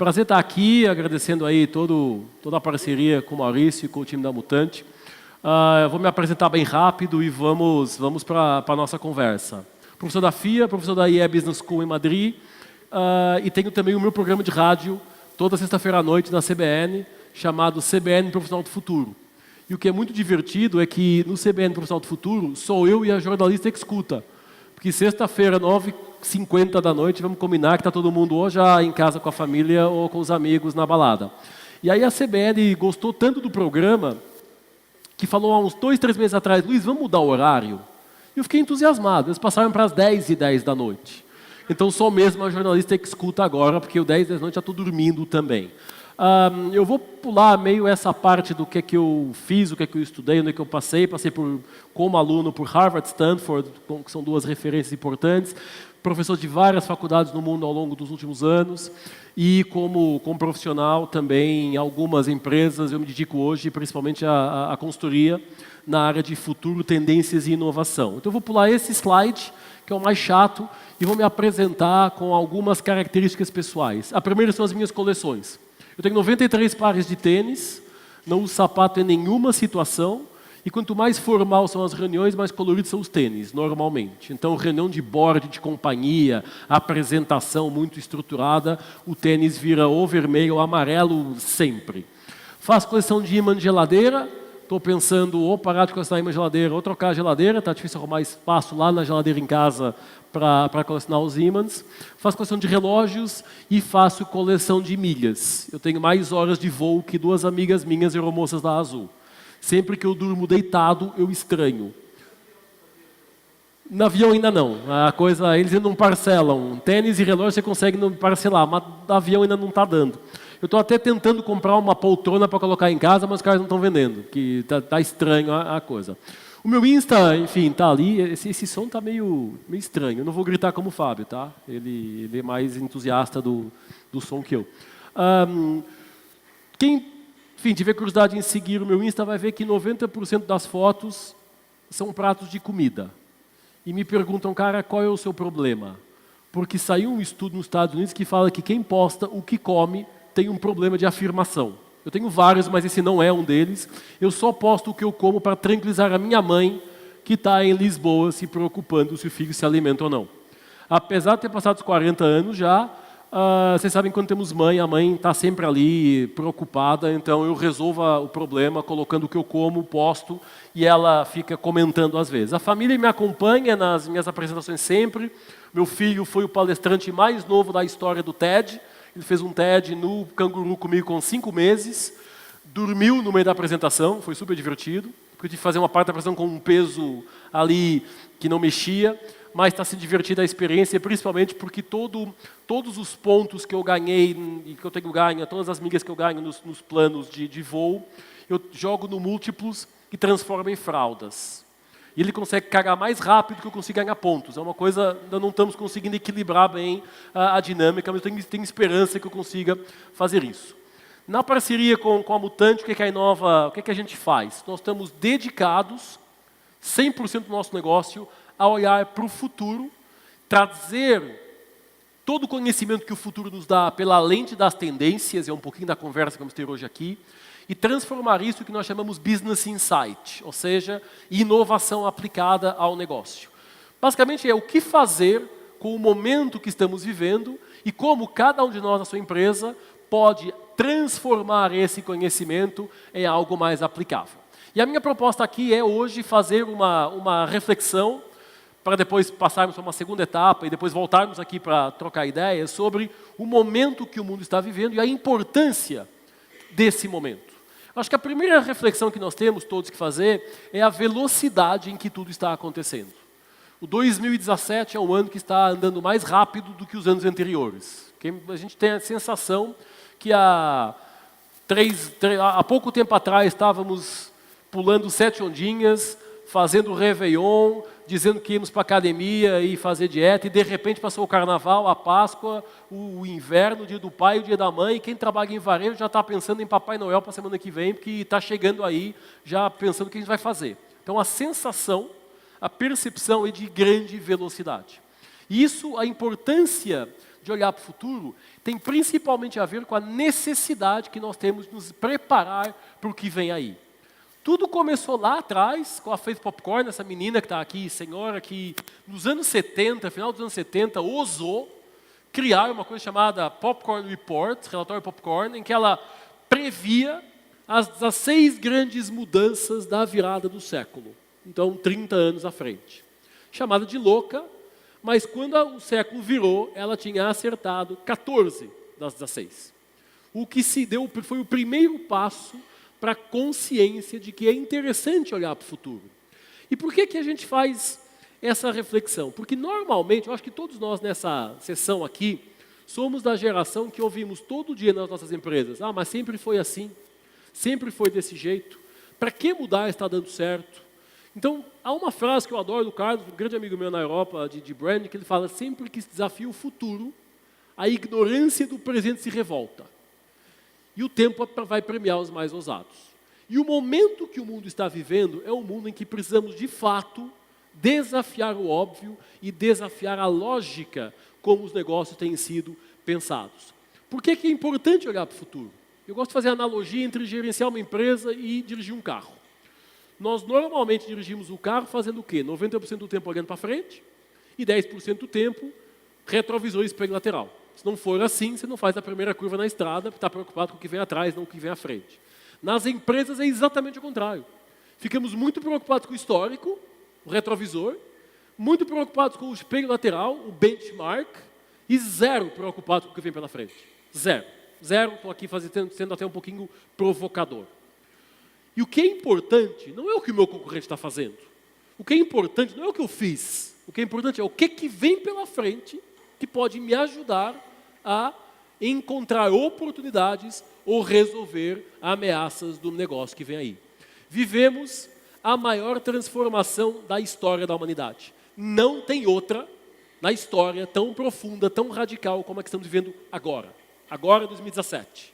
Prazer estar aqui, agradecendo aí toda a parceria com o Maurício e com o time da Mutante. Eu vou me apresentar bem rápido e vamos para a nossa conversa. Professor da FIA, professor da IE Business School em Madrid, e tenho também o meu programa de rádio toda sexta-feira à noite na CBN, chamado CBN Profissional do Futuro. E o que é muito divertido é que no CBN Profissional do Futuro sou eu e a jornalista que escuta. Porque sexta-feira, 9h50 da noite, vamos combinar que está todo mundo ou já em casa com a família ou com os amigos na balada. E aí a CBN gostou tanto do programa que falou há uns 2, 3 meses atrás, Luiz, vamos mudar o horário? E eu fiquei entusiasmado. Eles passaram para as 10h10 da noite. Então sou mesmo a jornalista que escuta agora, porque o 10 da noite já estou dormindo também. Eu vou pular meio essa parte do que eu fiz, o que eu estudei, onde eu passei como aluno por Harvard, Stanford, que são 2 referências importantes, professor de várias faculdades no mundo ao longo dos últimos anos, e como profissional também em algumas empresas, eu me dedico hoje principalmente à consultoria na área de futuro, tendências e inovação. Então eu vou pular esse slide, que é o mais chato, e vou me apresentar com algumas características pessoais. A primeira são as minhas coleções. Eu tenho 93 pares de tênis, não uso sapato em nenhuma situação, e quanto mais formal são as reuniões, mais coloridos são os tênis, normalmente. Então, reunião de board, de companhia, apresentação muito estruturada, o tênis vira ou vermelho ou amarelo sempre. Faço coleção de imã de geladeira, estou pensando ou parar de colecionar imã de geladeira ou trocar a geladeira, está difícil arrumar espaço lá na geladeira em casa para colecionar os ímãs. Faço coleção de relógios e faço coleção de milhas. Eu tenho mais horas de voo que 2 amigas minhas aeromoças da Azul. Sempre que eu durmo deitado, eu estranho. No avião ainda não. Eles ainda não parcelam. Tênis e relógio você consegue não parcelar, mas no avião ainda não está dando. Eu estou até tentando comprar uma poltrona para colocar em casa, mas os caras não estão vendendo, que tá estranho a coisa. O meu Insta, enfim, está ali. Esse som está meio estranho. Eu não vou gritar como o Fábio, tá? Ele é mais entusiasta do som que eu. Quem, enfim, tiver curiosidade em seguir o meu Insta vai ver que 90% das fotos são pratos de comida. E me perguntam, cara, qual é o seu problema? Porque saiu um estudo nos Estados Unidos que fala que quem posta o que come tem um problema de afirmação. Eu tenho vários, mas esse não é um deles. Eu só posto o que eu como para tranquilizar a minha mãe, que está em Lisboa se preocupando se o filho se alimenta ou não. Apesar de ter passado os 40 anos já, vocês sabem que quando temos mãe, a mãe está sempre ali preocupada, então eu resolvo o problema colocando o que eu como, posto, e ela fica comentando às vezes. A família me acompanha nas minhas apresentações sempre. Meu filho foi o palestrante mais novo da história do TED. Ele fez um TED no Canguru comigo com 5 meses, dormiu no meio da apresentação, foi super divertido, porque eu tive que fazer uma parte da apresentação com um peso ali que não mexia, mas está se divertindo a experiência, principalmente porque todos os pontos que eu ganhei e que eu tenho ganho, todas as milhas que eu ganho nos planos de voo, eu jogo no múltiplos e transformo em fraldas. E ele consegue cagar mais rápido que eu consigo ganhar pontos. É uma coisa, ainda não estamos conseguindo equilibrar bem a dinâmica, mas eu tenho esperança que eu consiga fazer isso. Na parceria com a Mutante, o que é a Inova, o que a gente faz? Nós estamos dedicados, 100% do nosso negócio, a olhar para o futuro, trazer todo o conhecimento que o futuro nos dá pela lente das tendências, é um pouquinho da conversa que vamos ter hoje aqui, e transformar isso que nós chamamos Business Insight, ou seja, inovação aplicada ao negócio. Basicamente é o que fazer com o momento que estamos vivendo e como cada um de nós, na sua empresa, pode transformar esse conhecimento em algo mais aplicável. E a minha proposta aqui é hoje fazer uma reflexão para depois passarmos para uma segunda etapa e depois voltarmos aqui para trocar ideias sobre o momento que o mundo está vivendo e a importância desse momento. Acho que a primeira reflexão que nós temos todos que fazer é a velocidade em que tudo está acontecendo. O 2017 é um ano que está andando mais rápido do que os anos anteriores. A gente tem a sensação que há pouco tempo atrás estávamos pulando 7 ondinhas, fazendo Réveillon, dizendo que íamos para a academia e fazer dieta, e de repente passou o Carnaval, a Páscoa, o inverno, o Dia do Pai, o Dia da Mãe, e quem trabalha em varejo já está pensando em Papai Noel para a semana que vem, porque está chegando aí, já pensando o que a gente vai fazer. Então a sensação, a percepção é de grande velocidade. E isso, a importância de olhar para o futuro tem principalmente a ver com a necessidade que nós temos de nos preparar para o que vem aí. Tudo começou lá atrás, com a Faith Popcorn, essa menina que está aqui, senhora, que nos anos 70, final dos anos 70, ousou criar uma coisa chamada Popcorn Report, relatório Popcorn, em que ela previa as 6 grandes mudanças da virada do século. Então, 30 anos à frente. Chamada de louca, mas quando o século virou, ela tinha acertado 14 das 16. O que se deu foi o primeiro passo para a consciência de que é interessante olhar para o futuro. E por que a gente faz essa reflexão? Porque normalmente, eu acho que todos nós nessa sessão aqui, somos da geração que ouvimos todo dia nas nossas empresas: mas sempre foi assim, sempre foi desse jeito, para que mudar, está dando certo? Então, há uma frase que eu adoro do Carlos, um grande amigo meu na Europa, de brand, que ele fala: sempre que se desafia o futuro, a ignorância do presente se revolta. E o tempo vai premiar os mais ousados. E o momento que o mundo está vivendo é um mundo em que precisamos, de fato, desafiar o óbvio e desafiar a lógica como os negócios têm sido pensados. Por que é importante olhar para o futuro? Eu gosto de fazer analogia entre gerenciar uma empresa e dirigir um carro. Nós normalmente dirigimos o carro fazendo o quê? 90% do tempo olhando para frente e 10% do tempo retrovisor e espelho lateral. Se não for assim, você não faz a primeira curva na estrada, porque está preocupado com o que vem atrás, não com o que vem à frente. Nas empresas é exatamente o contrário. Ficamos muito preocupados com o histórico, o retrovisor, muito preocupados com o espelho lateral, o benchmark, e zero preocupados com o que vem pela frente. Zero. Zero, estou aqui sendo até um pouquinho provocador. E o que é importante não é o que o meu concorrente está fazendo. O que é importante não é o que eu fiz. O que é importante é o que vem pela frente que pode me ajudar a encontrar oportunidades ou resolver ameaças do negócio que vem aí. Vivemos a maior transformação da história da humanidade. Não tem outra na história tão profunda, tão radical como a que estamos vivendo agora. Agora, 2017.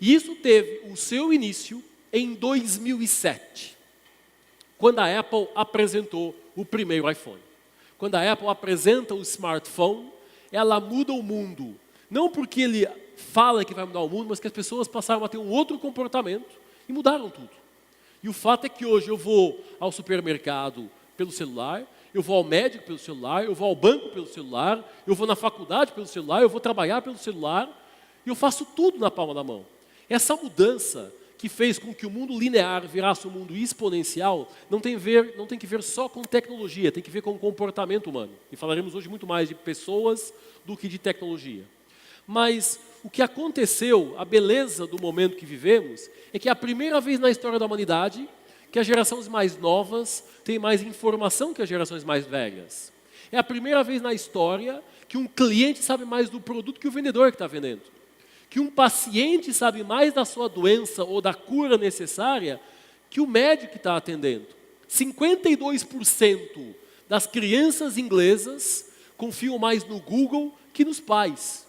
E isso teve o seu início em 2007, quando a Apple apresentou o primeiro iPhone. Quando a Apple apresenta o smartphone, ela muda o mundo. Não porque ele fala que vai mudar o mundo, mas que as pessoas passaram a ter um outro comportamento e mudaram tudo. E o fato é que hoje eu vou ao supermercado pelo celular, eu vou ao médico pelo celular, eu vou ao banco pelo celular, eu vou na faculdade pelo celular, eu vou trabalhar pelo celular, e eu faço tudo na palma da mão. Essa mudança que fez com que o mundo linear virasse um mundo exponencial, não tem que ver só com tecnologia, tem que ver com o comportamento humano. E falaremos hoje muito mais de pessoas do que de tecnologia. Mas o que aconteceu, a beleza do momento que vivemos, é que é a primeira vez na história da humanidade que as gerações mais novas têm mais informação que as gerações mais velhas. É a primeira vez na história que um cliente sabe mais do produto que o vendedor que está vendendo. Que um paciente sabe mais da sua doença ou da cura necessária que o médico que está atendendo. 52% das crianças inglesas confiam mais no Google que nos pais.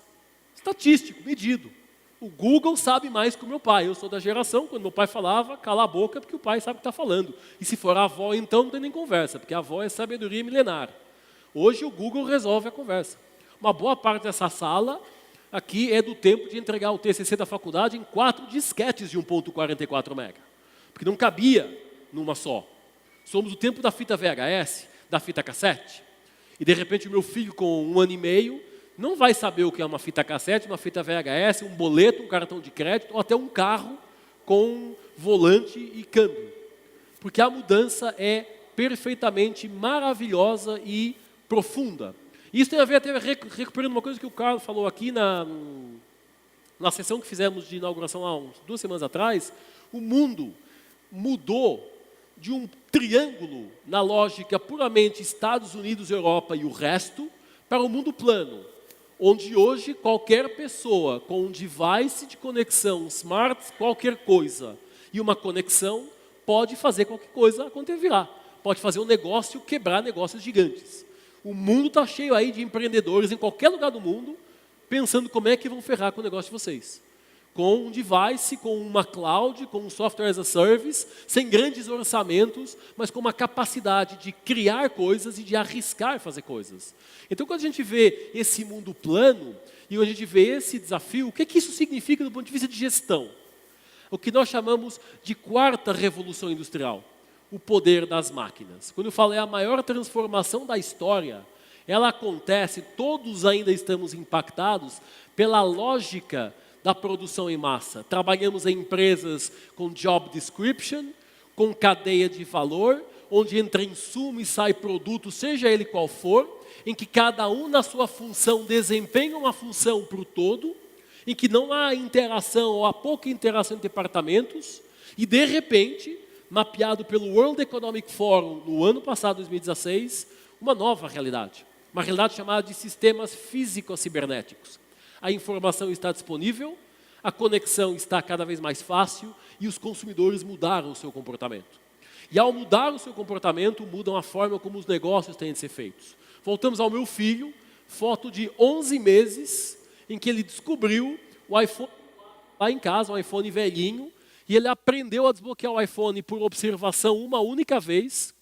Estatístico, medido. O Google sabe mais que o meu pai. Eu sou da geração, quando meu pai falava, cala a boca, porque o pai sabe o que está falando. E se for a avó, então não tem nem conversa, porque a avó é sabedoria milenar. Hoje o Google resolve a conversa. Uma boa parte dessa sala aqui é do tempo de entregar o TCC da faculdade em 4 disquetes de 1.44 mega. Porque não cabia numa só. Somos o tempo da fita VHS, da fita cassete. E de repente o meu filho com 1 ano e meio não vai saber o que é uma fita cassete, uma fita VHS, um boleto, um cartão de crédito ou até um carro com volante e câmbio. Porque a mudança é perfeitamente maravilhosa e profunda. Isso tem a ver, até recuperando uma coisa que o Carlos falou aqui na sessão que fizemos de inauguração há 2 semanas atrás. O mundo mudou de um triângulo na lógica puramente Estados Unidos, Europa e o resto, para um mundo plano, onde hoje qualquer pessoa com um device de conexão smart, qualquer coisa, e uma conexão, pode fazer qualquer coisa acontecer. Pode fazer um negócio quebrar negócios gigantes. O mundo está cheio aí de empreendedores em qualquer lugar do mundo, pensando como é que vão ferrar com o negócio de vocês. com um device, com uma cloud, com um software as a service, sem grandes orçamentos, mas com uma capacidade de criar coisas e de arriscar fazer coisas. Então, quando a gente vê esse mundo plano e quando a gente vê esse desafio, o que isso significa do ponto de vista de gestão? O que nós chamamos de quarta revolução industrial, o poder das máquinas. Quando eu falo é a maior transformação da história, ela acontece, todos ainda estamos impactados pela lógica da produção em massa. Trabalhamos em empresas com job description, com cadeia de valor, onde entra insumo e sai produto, seja ele qual for, em que cada um na sua função desempenha uma função para o todo, em que não há interação ou há pouca interação entre departamentos, e de repente, mapeado pelo World Economic Forum no ano passado, 2016, uma nova realidade. Uma realidade chamada de sistemas físico-cibernéticos. A informação está disponível, a conexão está cada vez mais fácil e os consumidores mudaram o seu comportamento. E ao mudar o seu comportamento, mudam a forma como os negócios têm de ser feitos. Voltamos ao meu filho, foto de 11 meses, em que ele descobriu o iPhone lá em casa, um iPhone velhinho, e ele aprendeu a desbloquear o iPhone por observação uma única vez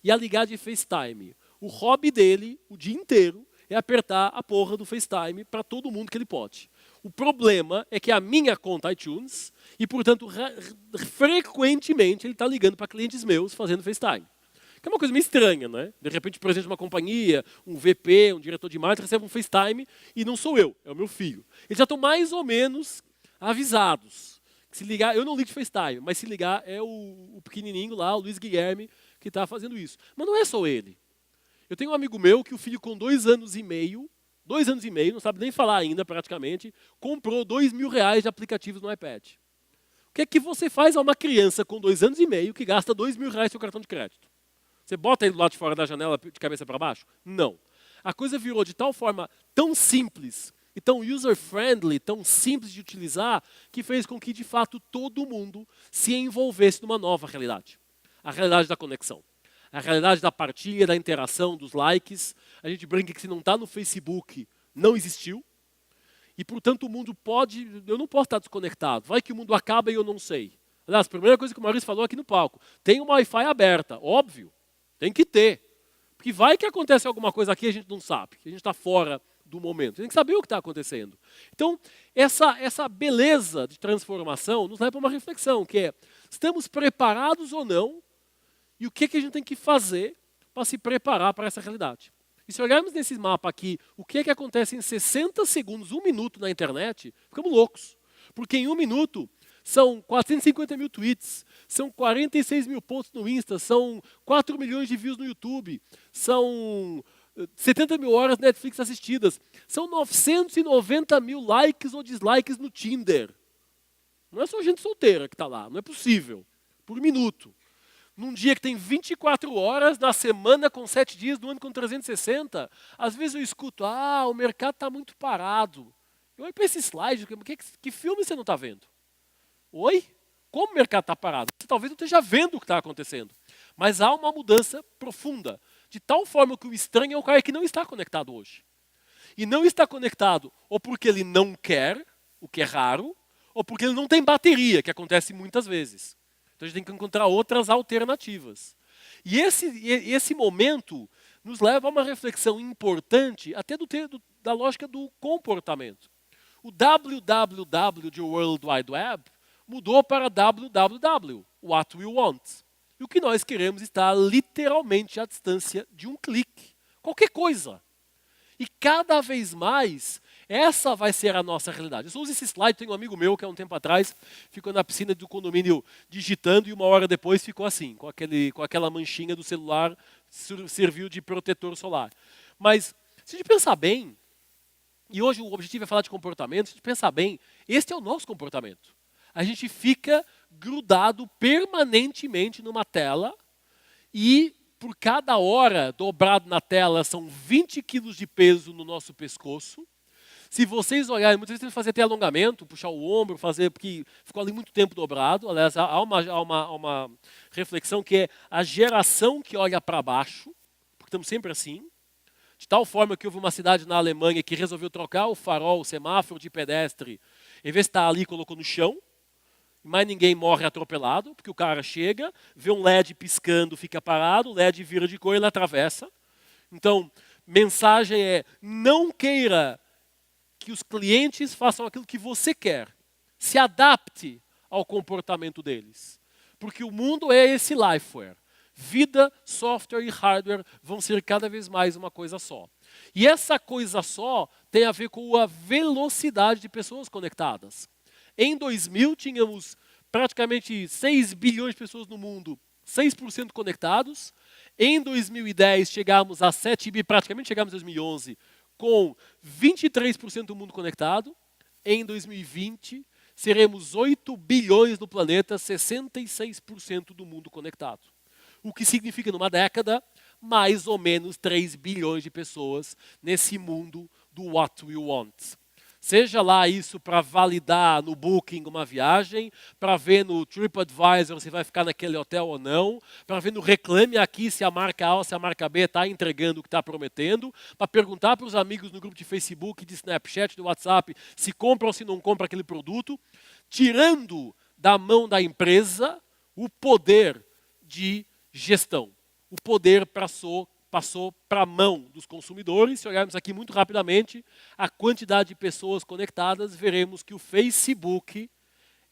e a ligar de FaceTime. O hobby dele, o dia inteiro, é apertar a porra do FaceTime para todo mundo que ele pode. O problema é que a minha conta iTunes, e portanto, frequentemente ele está ligando para clientes meus fazendo FaceTime. Que é uma coisa meio estranha, né? De repente o presidente de uma companhia, um VP, um diretor de marketing, recebe um FaceTime e não sou eu, é o meu filho. Eles já estão mais ou menos avisados. Se ligar, eu não ligo de FaceTime, mas se ligar é o pequenininho lá, o Luiz Guilherme, que está fazendo isso. Mas não é só ele. Eu tenho um amigo meu que o filho com 2 anos e meio, não sabe nem falar ainda praticamente, comprou R$2.000 de aplicativos no iPad. O que é que você faz a uma criança com 2 anos e meio que gasta R$2.000 no seu cartão de crédito? Você bota ele do lado de fora da janela de cabeça para baixo? Não. A coisa virou de tal forma tão simples e tão user-friendly, tão simples de utilizar, que fez com que, de fato, todo mundo se envolvesse numa nova realidade. A realidade da conexão. A realidade da partilha, da interação, dos likes. A gente brinca que se não está no Facebook, não existiu. E, portanto, o mundo pode... Eu não posso estar desconectado. Vai que o mundo acaba e eu não sei. Aliás, a primeira coisa que o Maurício falou aqui no palco. Tem uma Wi-Fi aberta, óbvio. Tem que ter. Porque vai que acontece alguma coisa aqui e a gente não sabe. A gente está fora do momento. Tem que saber o que está acontecendo. Então, essa beleza de transformação nos leva para uma reflexão, que é, estamos preparados ou não? E o que a gente tem que fazer para se preparar para essa realidade? E se olharmos nesse mapa aqui, o que acontece em 60 segundos, 1 minuto na internet, ficamos loucos. Porque em 1 minuto são 450 mil tweets, são 46 mil posts no Insta, são 4 milhões de views no YouTube, são 70 mil horas Netflix assistidas, são 990 mil likes ou dislikes no Tinder. Não é só gente solteira que está lá, não é possível. Por minuto. Num dia que tem 24 horas, na semana com 7 dias, no ano com 360, às vezes eu escuto, o mercado está muito parado. Eu olho para esse slide, que filme você não está vendo? Oi? Como o mercado está parado? Você talvez não esteja vendo o que está acontecendo. Mas há uma mudança profunda, de tal forma que o estranho é o cara que não está conectado hoje. E não está conectado ou porque ele não quer, o que é raro, ou porque ele não tem bateria, que acontece muitas vezes. Então a gente tem que encontrar outras alternativas. E esse momento nos leva a uma reflexão importante, até da lógica do comportamento. O www de World Wide Web mudou para www, what we want. E o que nós queremos está literalmente à distância de um clique. Qualquer coisa. E cada vez mais, essa vai ser a nossa realidade. Eu só uso esse slide, tem um amigo meu que há um tempo atrás ficou na piscina do condomínio digitando e 1 hora depois ficou assim, com aquela manchinha do celular, serviu de protetor solar. Mas, se a gente pensar bem, e hoje o objetivo é falar de comportamento, se a gente pensar bem, este é o nosso comportamento. A gente fica grudado permanentemente numa tela e por cada hora dobrado na tela são 20 quilos de peso no nosso pescoço. Se vocês olharem, muitas vezes tem que fazer até alongamento, puxar o ombro, porque ficou ali muito tempo dobrado. Aliás, há uma reflexão que é a geração que olha para baixo, porque estamos sempre assim. De tal forma que houve uma cidade na Alemanha que resolveu trocar o farol, o semáforo de pedestre, Em vez de estar ali, colocou no chão, mas ninguém morre atropelado, porque o cara chega, vê um LED piscando, fica parado, o LED vira de cor e ele atravessa. Então, mensagem é, não queira que os clientes façam aquilo que você quer. Se adapte ao comportamento deles. Porque o mundo é esse lifeware. Vida, software e hardware vão ser cada vez mais uma coisa só. E essa coisa só tem a ver com a velocidade de pessoas conectadas. Em 2000, tínhamos praticamente 6 bilhões de pessoas no mundo, 6% conectados. Em 2010, chegamos a 7 bilhões, praticamente chegamos em 2011, com 23% do mundo conectado. Em 2020, seremos 8 bilhões no planeta, 66% do mundo conectado. O que significa, numa década, mais ou menos 3 bilhões de pessoas nesse mundo do what we want. Seja lá isso para validar no Booking uma viagem, para ver no TripAdvisor se vai ficar naquele hotel ou não, para ver no Reclame Aqui se a marca A ou se a marca B está entregando o que está prometendo, para perguntar para os amigos no grupo de Facebook, de Snapchat, do WhatsApp, se compra ou se não compra aquele produto, tirando da mão da empresa o poder de gestão. O poder passou para a mão dos consumidores. Se olharmos aqui muito rapidamente, a quantidade de pessoas conectadas, veremos que o Facebook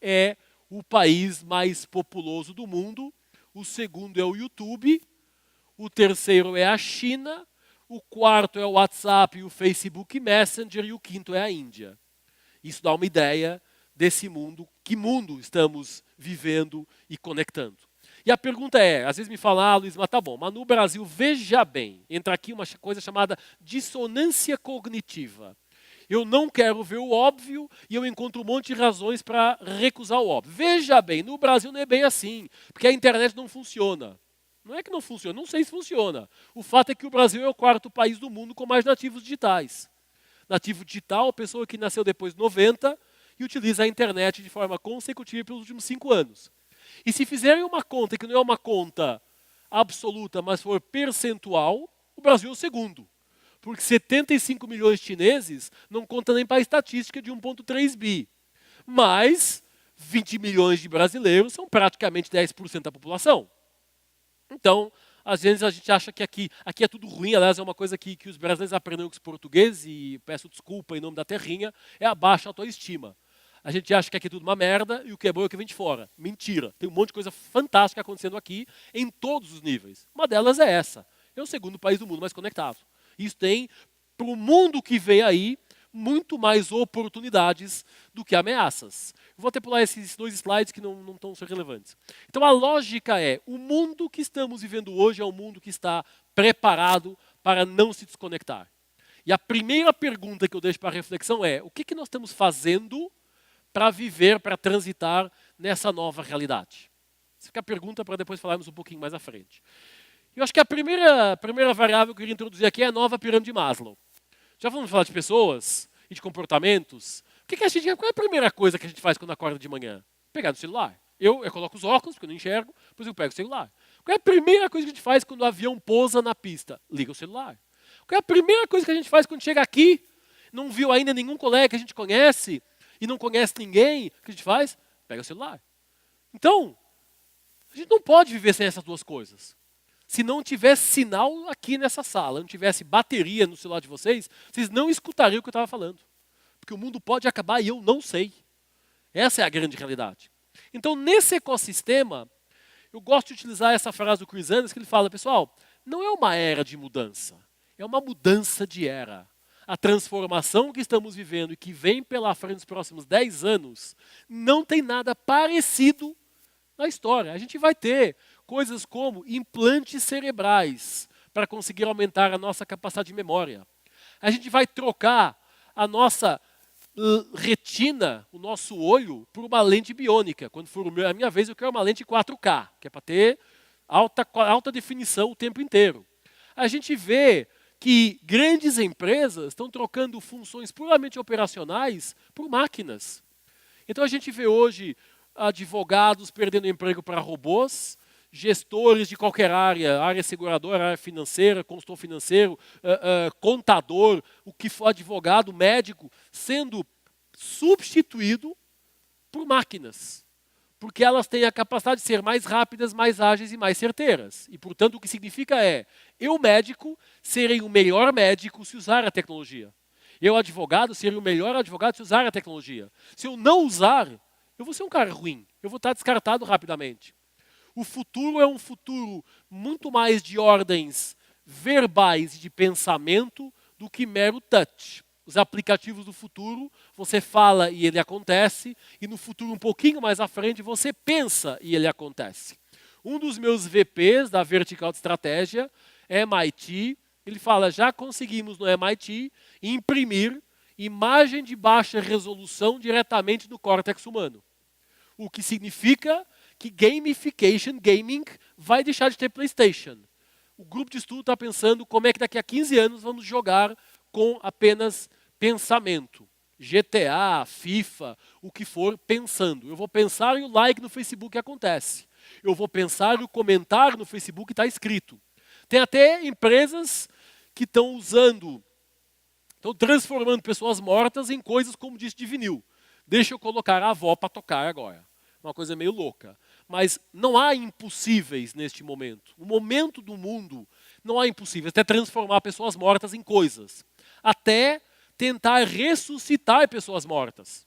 é o país mais populoso do mundo, o segundo é o YouTube, o terceiro é a China, o quarto é o WhatsApp e o Facebook Messenger, e o quinto é a Índia. Isso dá uma ideia desse mundo, que mundo estamos vivendo e conectando. E a pergunta é, às vezes me falam, Luiz, mas tá bom, mas no Brasil, veja bem, entra aqui uma coisa chamada dissonância cognitiva. Eu não quero ver o óbvio e eu encontro um monte de razões para recusar o óbvio. Veja bem, no Brasil não é bem assim, porque a internet não funciona. Não é que não funciona, não sei se funciona. O fato é que o Brasil é o quarto país do mundo com mais nativos digitais. Nativo digital, a pessoa que nasceu depois de 90 e utiliza a internet de forma consecutiva pelos últimos 5 anos. E se fizerem uma conta que não é uma conta absoluta, mas for percentual, o Brasil é o segundo. Porque 75 milhões de chineses não conta nem para a estatística de 1,3 bi. Mas 20 milhões de brasileiros são praticamente 10% da população. Então, às vezes a gente acha que aqui é tudo ruim. Aliás, é uma coisa que os brasileiros aprenderam com os portugueses, e peço desculpa em nome da terrinha, é a baixa autoestima. A gente acha que aqui é tudo uma merda e o que é bom é o que vem de fora. Mentira. Tem um monte de coisa fantástica acontecendo aqui em todos os níveis. Uma delas é essa. É o segundo país do mundo mais conectado. Isso tem, para o mundo que vem aí, muito mais oportunidades do que ameaças. Vou até pular esses 2 slides que não estão sendo relevantes. Então a lógica é, o mundo que estamos vivendo hoje é um mundo que está preparado para não se desconectar. E a primeira pergunta que eu deixo para a reflexão é, o que nós estamos fazendo para viver, para transitar nessa nova realidade? Essa fica a pergunta para depois falarmos um pouquinho mais à frente. Eu acho que a primeira variável que eu queria introduzir aqui é a nova pirâmide de Maslow. Já vamos falar de pessoas e de comportamentos. Qual é a primeira coisa que a gente faz quando acorda de manhã? Pegar no celular. Eu coloco os óculos, porque eu não enxergo, depois eu pego o celular. Qual é a primeira coisa que a gente faz quando o avião pousa na pista? Liga o celular. Qual é a primeira coisa que a gente faz quando chega aqui, não viu ainda nenhum colega que a gente conhece, e não conhece ninguém, o que a gente faz? Pega o celular. Então, a gente não pode viver sem essas 2 coisas. Se não tivesse sinal aqui nessa sala, não tivesse bateria no celular de vocês, vocês não escutariam o que eu estava falando. Porque o mundo pode acabar e eu não sei. Essa é a grande realidade. Então, nesse ecossistema, eu gosto de utilizar essa frase do Chris Anderson, que ele fala, pessoal, não é uma era de mudança, é uma mudança de era. A transformação que estamos vivendo e que vem pela frente nos próximos 10 anos não tem nada parecido na história. A gente vai ter coisas como implantes cerebrais para conseguir aumentar a nossa capacidade de memória. A gente vai trocar a nossa retina, o nosso olho, por uma lente biônica. Quando for a minha vez, eu quero uma lente 4K, que é para ter alta definição o tempo inteiro. A gente vê que grandes empresas estão trocando funções puramente operacionais por máquinas. Então a gente vê hoje advogados perdendo emprego para robôs, gestores de qualquer área seguradora, área financeira, consultor financeiro, contador, o que for advogado, médico, sendo substituído por máquinas. Porque elas têm a capacidade de ser mais rápidas, mais ágeis e mais certeiras. E, portanto, o que significa é, eu, médico, serei o melhor médico se usar a tecnologia. Eu, advogado, serei o melhor advogado se usar a tecnologia. Se eu não usar, eu vou ser um cara ruim. Eu vou estar descartado rapidamente. O futuro é um futuro muito mais de ordens verbais e de pensamento do que mero touch. Os aplicativos do futuro, você fala e ele acontece, e no futuro um pouquinho mais à frente você pensa e ele acontece. Um dos meus VPs da Vertical de Estratégia é MIT. Ele fala, já conseguimos no MIT imprimir imagem de baixa resolução diretamente no córtex humano. O que significa que gamification, gaming, vai deixar de ter PlayStation. O grupo de estudo está pensando como é que daqui a 15 anos vamos jogar com apenas pensamento. GTA, FIFA, o que for, pensando. Eu vou pensar e o like no Facebook acontece. Eu vou pensar e o comentário no Facebook está escrito. Tem até empresas que estão transformando pessoas mortas em coisas como disco de vinil. Deixa eu colocar a avó para tocar agora. Uma coisa meio louca. Mas não há impossíveis neste momento. O momento do mundo não há impossíveis. Até transformar pessoas mortas em coisas. Até tentar ressuscitar pessoas mortas.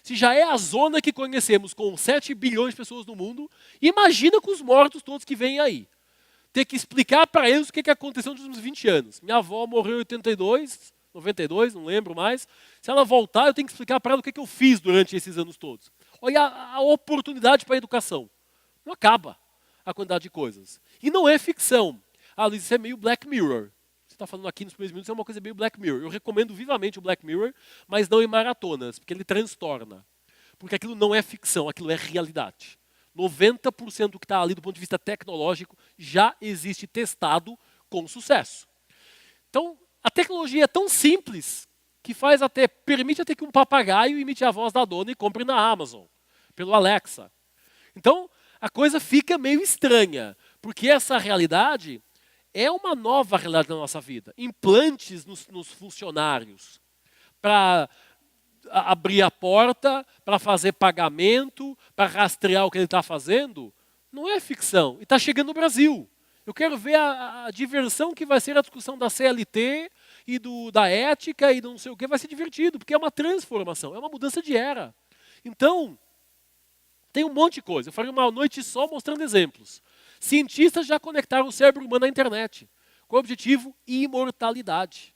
Se já é a zona que conhecemos com 7 bilhões de pessoas no mundo, imagina com os mortos todos que vêm aí. Ter que explicar para eles o que aconteceu nos últimos 20 anos. Minha avó morreu em 82, 92, não lembro mais. Se ela voltar, eu tenho que explicar para ela o que eu fiz durante esses anos todos. Olha a oportunidade para a educação. Não acaba a quantidade de coisas. E não é ficção. Ah, Luiz, isso é meio Black Mirror. Você está falando aqui nos primeiros minutos, é uma coisa meio Black Mirror. Eu recomendo vivamente o Black Mirror, mas não em maratonas, porque ele transtorna. Porque aquilo não é ficção, aquilo é realidade. 90% do que está ali do ponto de vista tecnológico já existe testado com sucesso. Então, a tecnologia é tão simples que permite até que um papagaio imite a voz da dona e compre na Amazon, pelo Alexa. Então, a coisa fica meio estranha, porque essa realidade é uma nova realidade na nossa vida. Implantes nos funcionários, para abrir a porta, para fazer pagamento, para rastrear o que ele está fazendo, não é ficção. E está chegando no Brasil. Eu quero ver a diversão que vai ser a discussão da CLT e da ética e do não sei o que. Vai ser divertido, porque é uma transformação, é uma mudança de era. Então, tem um monte de coisa. Eu falei uma noite só mostrando exemplos. Cientistas já conectaram o cérebro humano à internet, com o objetivo imortalidade.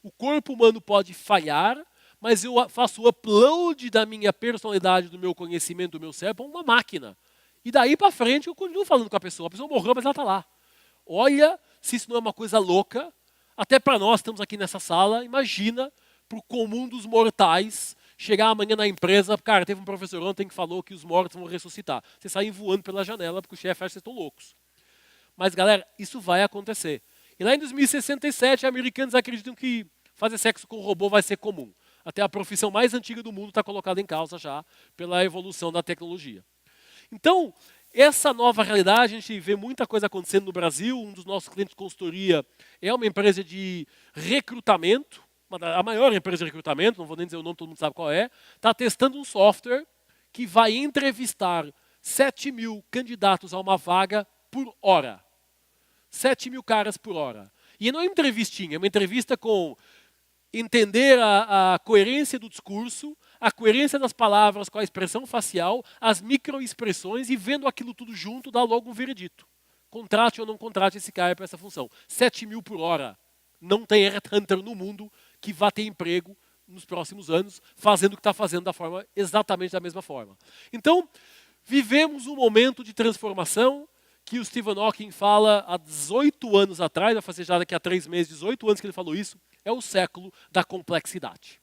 O corpo humano pode falhar, mas eu faço o upload da minha personalidade, do meu conhecimento, do meu cérebro, a uma máquina. E daí para frente eu continuo falando com a pessoa. A pessoa morreu, mas ela está lá. Olha se isso não é uma coisa louca. Até para nós, estamos aqui nessa sala, imagina para o comum dos mortais chegar amanhã na empresa, cara, teve um professor ontem que falou que os mortos vão ressuscitar. Vocês saem voando pela janela porque o chefe acha que vocês estão loucos. Mas, galera, isso vai acontecer. E lá em 2067, americanos acreditam que fazer sexo com robô vai ser comum. Até a profissão mais antiga do mundo está colocada em causa já pela evolução da tecnologia. Então, essa nova realidade, a gente vê muita coisa acontecendo no Brasil. Um dos nossos clientes de consultoria é uma empresa de recrutamento, a maior empresa de recrutamento, não vou nem dizer o nome, todo mundo sabe qual é, está testando um software que vai entrevistar 7 mil candidatos a uma vaga por hora. 7 mil caras por hora. E não é uma entrevistinha, é uma entrevista com entender a coerência do discurso, a coerência das palavras com a expressão facial, as microexpressões e vendo aquilo tudo junto, dá logo um veredito. Contrate ou não contrate esse cara para essa função. 7 mil por hora. Não tem headhunter no mundo que vá ter emprego nos próximos anos, fazendo o que está fazendo exatamente da mesma forma. Então, vivemos um momento de transformação que o Stephen Hawking fala há 18 anos atrás, vai fazer já daqui a 3 meses, 18 anos que ele falou isso, é o século da complexidade.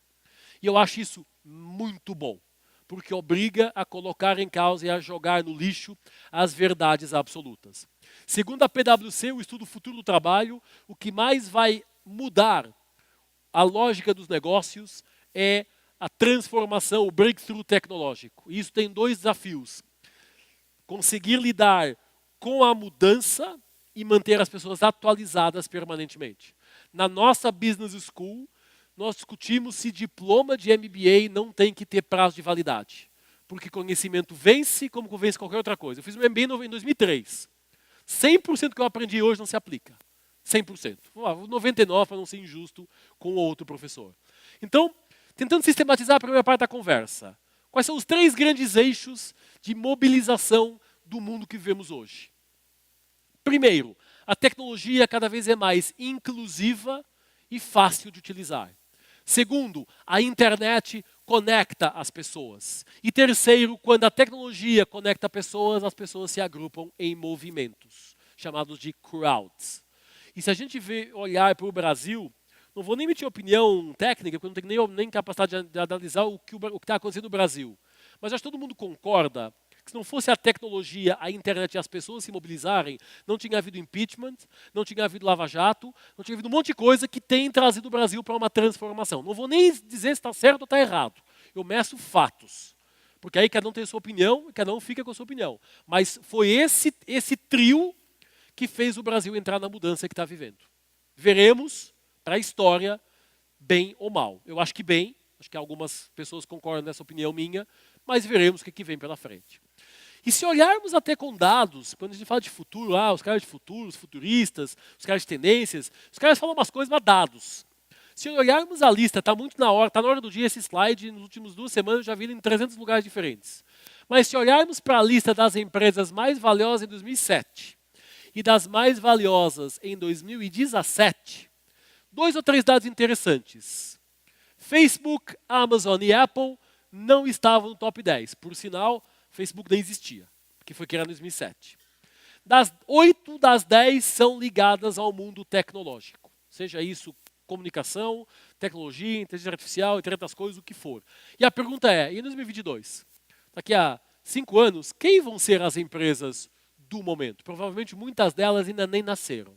E eu acho isso muito bom, porque obriga a colocar em causa e a jogar no lixo as verdades absolutas. Segundo a PwC, o estudo Futuro do Trabalho, o que mais vai mudar a lógica dos negócios é a transformação, o breakthrough tecnológico. E isso tem 2 desafios. Conseguir lidar com a mudança e manter as pessoas atualizadas permanentemente. Na nossa Business School, nós discutimos se diploma de MBA não tem que ter prazo de validade. Porque conhecimento vence como vence qualquer outra coisa. Eu fiz um MBA em 2003. 100% que eu aprendi hoje não se aplica. 100%. 99% para não ser injusto com o outro professor. Então, tentando sistematizar a primeira parte da conversa. Quais são os 3 grandes eixos de mobilização do mundo que vivemos hoje? Primeiro, a tecnologia cada vez é mais inclusiva e fácil de utilizar. Segundo, a internet conecta as pessoas. E terceiro, quando a tecnologia conecta pessoas, as pessoas se agrupam em movimentos, chamados de crowds. E se a gente olhar para o Brasil, não vou nem emitir opinião técnica, porque eu não tenho nem capacidade de analisar o que está acontecendo no Brasil. Mas acho que todo mundo concorda que se não fosse a tecnologia, a internet e as pessoas se mobilizarem, não tinha havido impeachment, não tinha havido lava-jato, não tinha havido um monte de coisa que tem trazido o Brasil para uma transformação. Não vou nem dizer se está certo ou está errado. Eu meço fatos. Porque aí cada um tem a sua opinião e cada um fica com a sua opinião. Mas foi esse trio que fez o Brasil entrar na mudança que está vivendo. Veremos para a história, bem ou mal. Eu acho que bem, acho que algumas pessoas concordam nessa opinião minha, mas veremos o que vem pela frente. E se olharmos até com dados, quando a gente fala de futuro, os caras de futuro, os futuristas, os caras de tendências, os caras falam umas coisas, mas dados. Se olharmos a lista, está muito na hora do dia esse slide, nas últimas 2 semanas eu já vi ele em 300 lugares diferentes. Mas se olharmos para a lista das empresas mais valiosas em 2007 e das mais valiosas em 2017, 2 ou 3 dados interessantes. Facebook, Amazon e Apple não estavam no top 10. Por sinal, Facebook nem existia, porque foi criado em 2007. 8 das 10 são ligadas ao mundo tecnológico. Seja isso comunicação, tecnologia, inteligência artificial, entre outras coisas, o que for. E a pergunta é, e em 2022? Daqui a 5 anos, quem vão ser as empresas do momento? Provavelmente muitas delas ainda nem nasceram.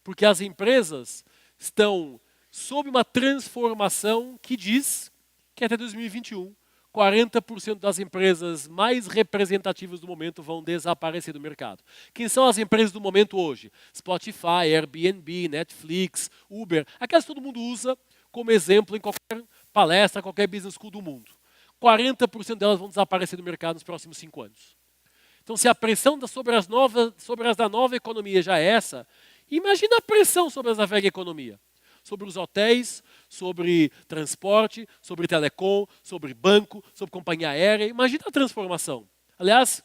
Porque as empresas estão sob uma transformação que diz que até 2021, 40% das empresas mais representativas do momento vão desaparecer do mercado. Quem são as empresas do momento hoje? Spotify, Airbnb, Netflix, Uber, aquelas que todo mundo usa como exemplo em qualquer palestra, qualquer business school do mundo. 40% delas vão desaparecer do mercado nos próximos 5 anos. Então, se a pressão sobre as da nova economia já é essa, imagina a pressão sobre as da velha economia. Sobre os hotéis, sobre transporte, sobre telecom, sobre banco, sobre companhia aérea. Imagina a transformação. Aliás,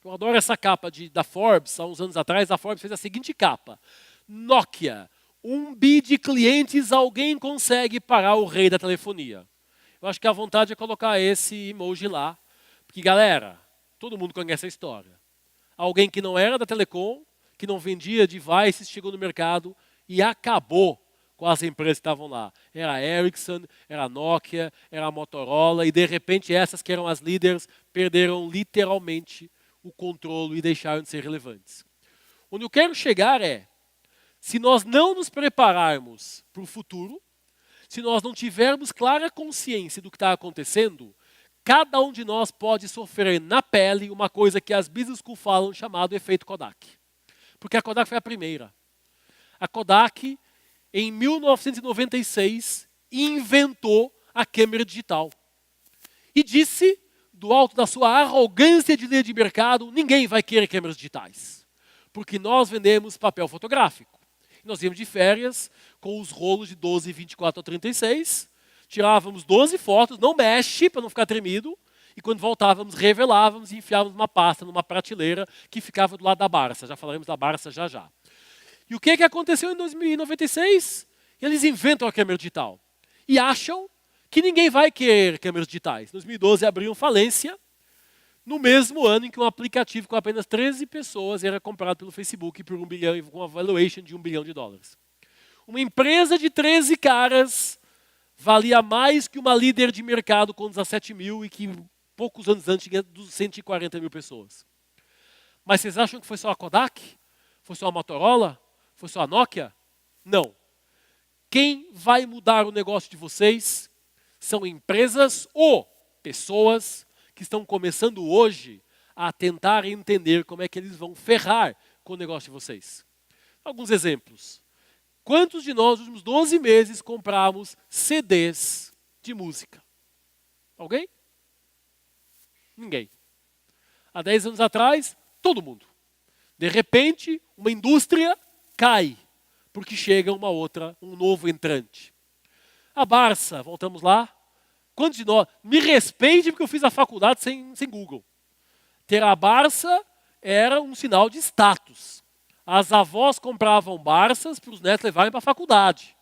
eu adoro essa capa da Forbes. Há uns anos atrás, a Forbes fez a seguinte capa. Nokia, 1 bi de clientes, alguém consegue parar o rei da telefonia. Eu acho que a vontade é colocar esse emoji lá. Porque, galera, todo mundo conhece a história. Alguém que não era da telecom, que não vendia devices, chegou no mercado e acabou com as empresas que estavam lá. Era a Ericsson, era a Nokia, era a Motorola, e de repente essas que eram as líderes perderam literalmente o controle e deixaram de ser relevantes. Onde eu quero chegar é, se nós não nos prepararmos para o futuro, se nós não tivermos clara consciência do que está acontecendo, cada um de nós pode sofrer na pele uma coisa que as business school falam chamado efeito Kodak. Porque a Kodak foi a primeira. A Kodak, em 1996, inventou a câmera digital. E disse, do alto da sua arrogância de líder de mercado, ninguém vai querer câmeras digitais. Porque nós vendemos papel fotográfico. Nós íamos de férias com os rolos de 12, 24 ou 36, tirávamos 12 fotos, não mexe para não ficar tremido, e quando voltávamos, revelávamos e enfiávamos uma pasta numa prateleira que ficava do lado da Barça. Já falaremos da Barça já já. E o que aconteceu em 2096? Eles inventam a câmera digital. E acham que ninguém vai querer câmeras digitais. Em 2012 abriram falência, no mesmo ano em que um aplicativo com apenas 13 pessoas era comprado pelo Facebook por 1 bilhão, com uma valuation de $1 bilhão. Uma empresa de 13 caras valia mais que uma líder de mercado com 17 mil e que poucos anos antes tinha 140 mil pessoas. Mas vocês acham que foi só a Kodak? Foi só a Motorola? Foi só a Nokia? Não. Quem vai mudar o negócio de vocês são empresas ou pessoas que estão começando hoje a tentar entender como é que eles vão ferrar com o negócio de vocês. Alguns exemplos. Quantos de nós, nos últimos 12 meses, compramos CDs de música? Alguém? Ninguém. Há 10 anos atrás, todo mundo. De repente, uma indústria cai, porque chega um novo entrante. A Barça, voltamos lá. Quantos de nós? Me respeite porque eu fiz a faculdade sem Google. Ter a Barça era um sinal de status. As avós compravam Barças para os netos levarem para a faculdade.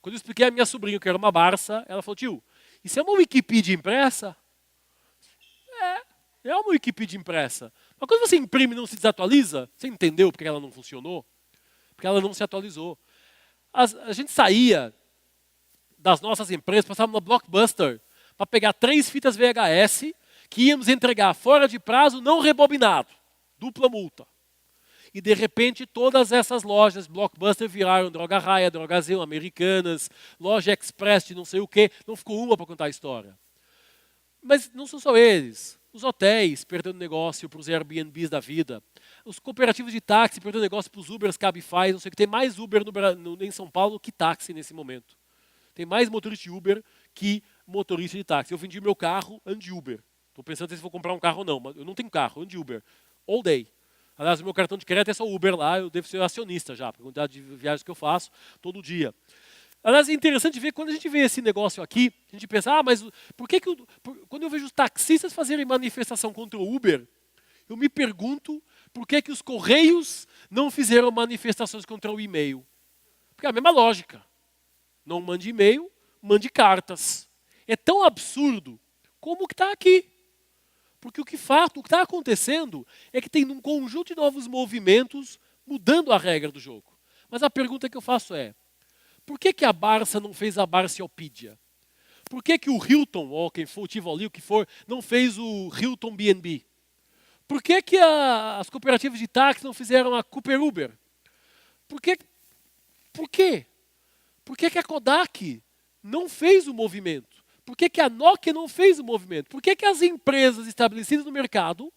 Quando eu expliquei a minha sobrinha que era uma Barça, ela falou, tio, isso é uma Wikipedia impressa? É uma Wikipedia impressa. Mas quando você imprime e não se desatualiza, você entendeu porque ela não funcionou? Porque ela não se atualizou. A gente saía das nossas empresas, passava na Blockbuster para pegar 3 fitas VHS que íamos entregar fora de prazo, não rebobinado. Dupla multa. E de repente todas essas lojas Blockbuster viraram Droga Raia, Drogazil, Americanas, Loja Express de não sei o quê. Não ficou uma para contar a história. Mas não são só eles. Os hotéis perdendo negócio para os Airbnbs da vida. Os cooperativos de táxi perdendo negócio para os Ubers, Cabify, não sei o que. Tem mais Uber em São Paulo que táxi nesse momento. Tem mais motorista de Uber que motorista de táxi. Eu vendi meu carro, ando de Uber. Estou pensando se vou comprar um carro ou não, mas eu não tenho carro, ando de Uber. All day. Aliás, o meu cartão de crédito é só Uber lá, eu devo ser acionista já, por quantidade de viagens que eu faço todo dia. Aliás, é interessante ver, quando a gente vê esse negócio aqui, a gente pensa, mas por que quando eu vejo os taxistas fazerem manifestação contra o Uber, eu me pergunto por que os Correios não fizeram manifestações contra o e-mail. Porque é a mesma lógica. Não mande e-mail, mande cartas. É tão absurdo como o que está aqui. Porque o que está acontecendo é que tem um conjunto de novos movimentos mudando a regra do jogo. Mas a pergunta que eu faço é, por que a Barça não fez a Barciopídia? Por que o Hilton, ou quem for, o Tivoli, o que for, não fez o Hilton B&B? Por que as cooperativas de táxi não fizeram a Cooper Uber? Por quê? Por que a Kodak não fez o movimento? Por que a Nokia não fez o movimento? Por que as empresas estabelecidas no mercado,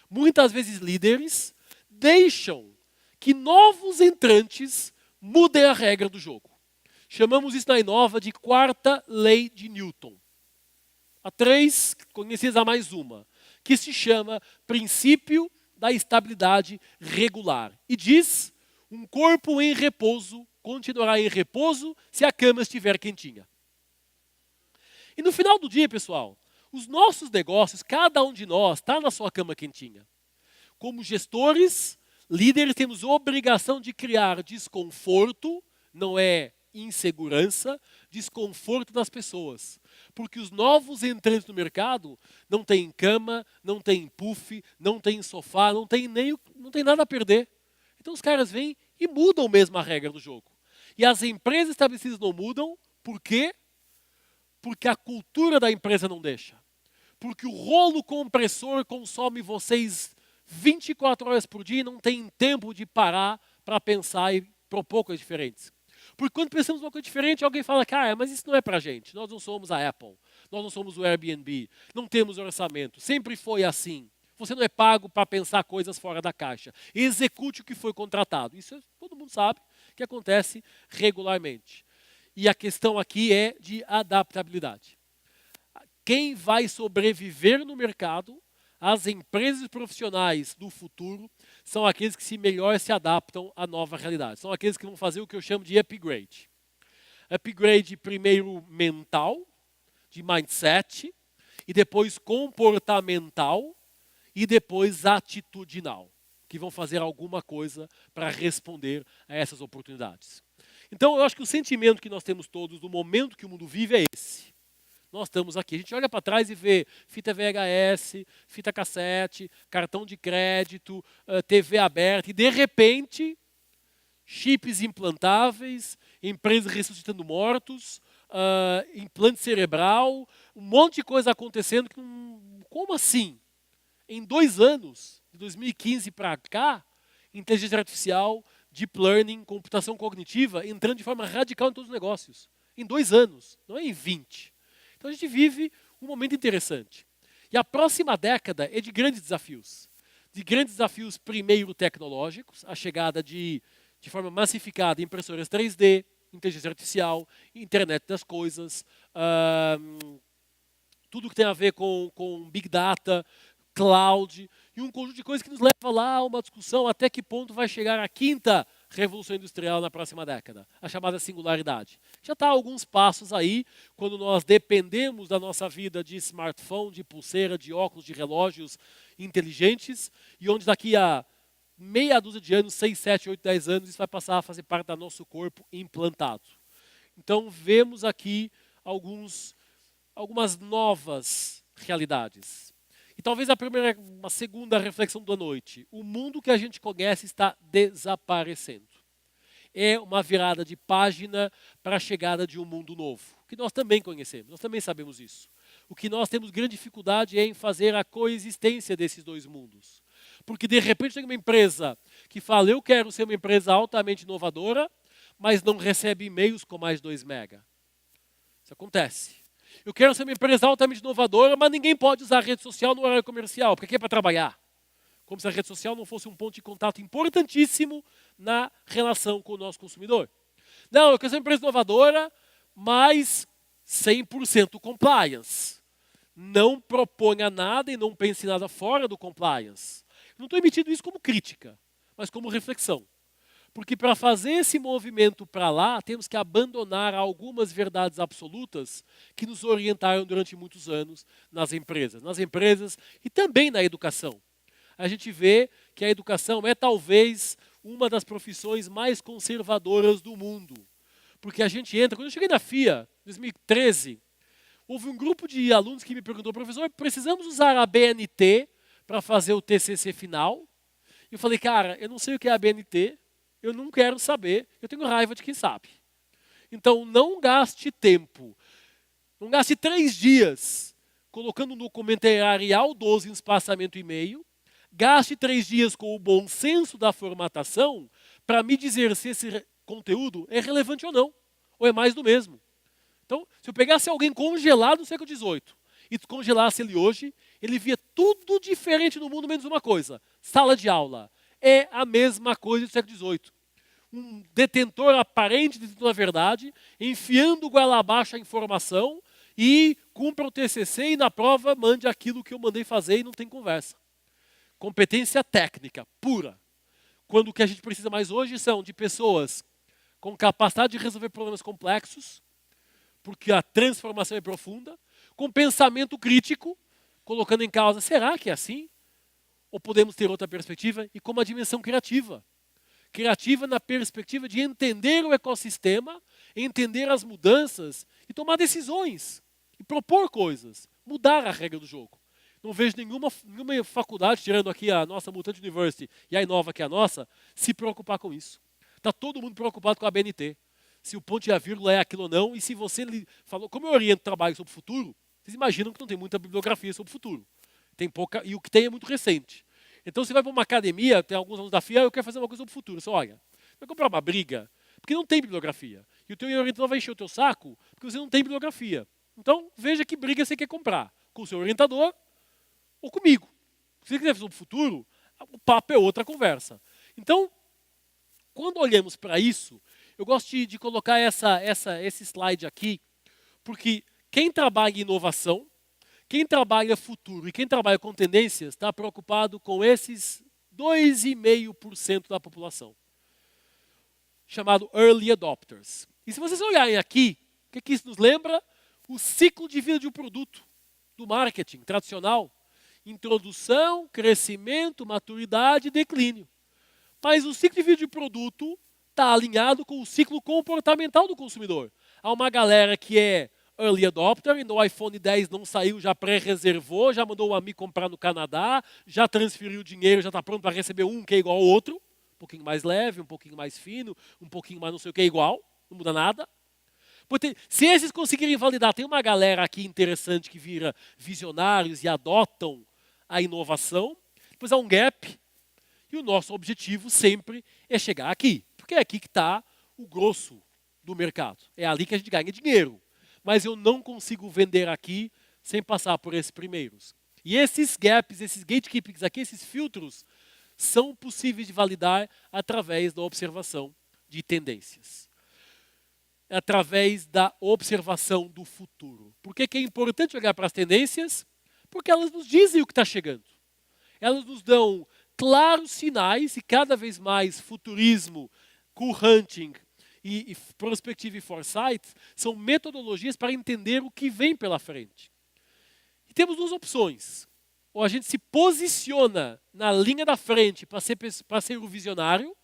muitas vezes líderes, deixam que novos entrantes mudem a regra do jogo? Chamamos isso na Inova de quarta lei de Newton. Há 3, conhecidas há mais uma, que se chama princípio da estabilidade regular. E diz, um corpo em repouso continuará em repouso se a cama estiver quentinha. E no final do dia, pessoal, os nossos negócios, cada um de nós está na sua cama quentinha. Como gestores, líderes, temos obrigação de criar desconforto, não é insegurança, desconforto das pessoas. Porque os novos entrantes no mercado não têm cama, não têm puff, não têm sofá, não têm nada a perder. Então os caras vêm e mudam mesmo a regra do jogo. E as empresas estabelecidas não mudam, por quê? Porque a cultura da empresa não deixa. Porque o rolo compressor consome vocês 24 horas por dia e não tem tempo de parar para pensar e propor coisas diferentes. Porque quando pensamos em uma coisa diferente, alguém fala, cara, mas isso não é para a gente. Nós não somos a Apple, nós não somos o Airbnb, não temos orçamento. Sempre foi assim. Você não é pago para pensar coisas fora da caixa. Execute o que foi contratado. Isso todo mundo sabe que acontece regularmente. E a questão aqui é de adaptabilidade. Quem vai sobreviver no mercado, as empresas profissionais do futuro, são aqueles que melhor se adaptam à nova realidade. São aqueles que vão fazer o que eu chamo de upgrade. Upgrade primeiro mental, de mindset, e depois comportamental, e depois atitudinal, que vão fazer alguma coisa para responder a essas oportunidades. Então, eu acho que o sentimento que nós temos todos no momento que o mundo vive é esse. Nós estamos aqui. A gente olha para trás e vê fita VHS, fita cassete, cartão de crédito, TV aberta, e de repente, chips implantáveis, empresas ressuscitando mortos, implante cerebral, um monte de coisa acontecendo. Como assim? Em 2 anos, de 2015 para cá, inteligência artificial, deep learning, computação cognitiva, entrando de forma radical em todos os negócios. Em 2 anos, não é em 20. Então a gente vive um momento interessante. E a próxima década é de grandes desafios. De grandes desafios, primeiro, tecnológicos, a chegada de de forma massificada impressoras 3D, inteligência artificial, internet das coisas, tudo que tem a ver com Big Data, cloud, e um conjunto de coisas que nos leva lá a uma discussão até que ponto vai chegar a quinta revolução industrial na próxima década, a chamada singularidade. Já está alguns passos aí, quando nós dependemos da nossa vida de smartphone, de pulseira, de óculos, de relógios inteligentes, e onde daqui a meia dúzia de anos, 6, 7, 8, 10 anos, isso vai passar a fazer parte do nosso corpo implantado. Então vemos aqui algumas novas realidades. E talvez uma segunda reflexão da noite. O mundo que a gente conhece está desaparecendo. É uma virada de página para a chegada de um mundo novo, que nós também conhecemos, nós também sabemos isso. O que nós temos grande dificuldade é em fazer a coexistência desses dois mundos. Porque de repente tem uma empresa que fala, eu quero ser uma empresa altamente inovadora, mas não recebe e-mails com mais 2 mega. Isso acontece. Eu quero ser uma empresa altamente inovadora, mas ninguém pode usar a rede social no horário comercial, porque aqui é para trabalhar. Como se a rede social não fosse um ponto de contato importantíssimo na relação com o nosso consumidor. Não, eu quero ser uma empresa inovadora, mas 100% compliance. Não proponha nada e não pense nada fora do compliance. Eu não estou emitindo isso como crítica, mas como reflexão. Porque para fazer esse movimento para lá, temos que abandonar algumas verdades absolutas que nos orientaram durante muitos anos nas empresas e também na educação. A gente vê que a educação é talvez uma das profissões mais conservadoras do mundo. Porque a gente entra, quando eu cheguei na FIA, em 2013, houve um grupo de alunos que me perguntou, professor, precisamos usar a BNT para fazer o TCC final? E eu falei, cara, eu não sei o que é a BNT, eu não quero saber, eu tenho raiva de quem sabe. Então, não gaste tempo, não gaste 3 dias colocando um documento hierarquial 12 em espaçamento e meio, gaste 3 dias com o bom senso da formatação para me dizer se esse conteúdo é relevante ou não, ou é mais do mesmo. Então, se eu pegasse alguém congelado no século XVIII e descongelasse ele hoje, ele via tudo diferente no mundo, menos uma coisa. Sala de aula é a mesma coisa do século XVIII. Um detentor aparente de toda a verdade, enfiando goela abaixo a informação e cumpra o TCC e na prova mande aquilo que eu mandei fazer e não tem conversa. Competência técnica, pura. Quando o que a gente precisa mais hoje são de pessoas com capacidade de resolver problemas complexos, porque a transformação é profunda, com pensamento crítico, colocando em causa, será que é assim? Ou podemos ter outra perspectiva? E com uma dimensão criativa. Criativa na perspectiva de entender o ecossistema, entender as mudanças e tomar decisões. E propor coisas. Mudar a regra do jogo. Não vejo nenhuma faculdade, tirando aqui a nossa Mutante University e a Inova, que é a nossa, se preocupar com isso. Está todo mundo preocupado com a BNT. Se o ponto e a vírgula é aquilo ou não, e se você falou, como eu oriento trabalho sobre o futuro, vocês imaginam que não tem muita bibliografia sobre o futuro. Tem pouca, e o que tem é muito recente. Então você vai para uma academia, tem alguns alunos da FIA, eu quero fazer uma coisa sobre o futuro. Você olha, vai comprar uma briga, porque não tem bibliografia. E o teu orientador vai encher o teu saco, porque você não tem bibliografia. Então veja que briga você quer comprar, com o seu orientador ou comigo. Se você quiser fazer sobre o futuro, o papo é outra conversa. Então, quando olhamos para isso, eu gosto de colocar esse slide aqui, porque quem trabalha em inovação, quem trabalha futuro e quem trabalha com tendências está preocupado com esses 2,5% da população, chamado Early Adopters. E se vocês olharem aqui, o que isso nos lembra? O ciclo de vida de um produto, do marketing tradicional. Introdução, crescimento, maturidade e declínio. Mas o ciclo de vida de produto está alinhado com o ciclo comportamental do consumidor. Há uma galera que é early adopter e no iPhone 10 não saiu, já pré-reservou, já mandou um amigo comprar no Canadá, já transferiu o dinheiro, já está pronto para receber um que é igual ao outro, um pouquinho mais leve, um pouquinho mais fino, um pouquinho mais não sei o que é igual, não muda nada. Se esses conseguirem validar, tem uma galera aqui interessante que vira visionários e adotam a inovação, depois há um gap, e o nosso objetivo sempre é chegar aqui, porque é aqui que está o grosso do mercado. É ali que a gente ganha dinheiro. Mas eu não consigo vender aqui sem passar por esses primeiros. E esses gaps, esses gatekeepings aqui, esses filtros, são possíveis de validar através da observação de tendências. Através da observação do futuro. Por que é importante olhar para as tendências? Porque elas nos dizem o que está chegando. Elas nos dão claros sinais e cada vez mais futurismo, cool-hunting e prospective e foresight são metodologias para entender o que vem pela frente. E temos duas opções. Ou a gente se posiciona na linha da frente para ser o visionário,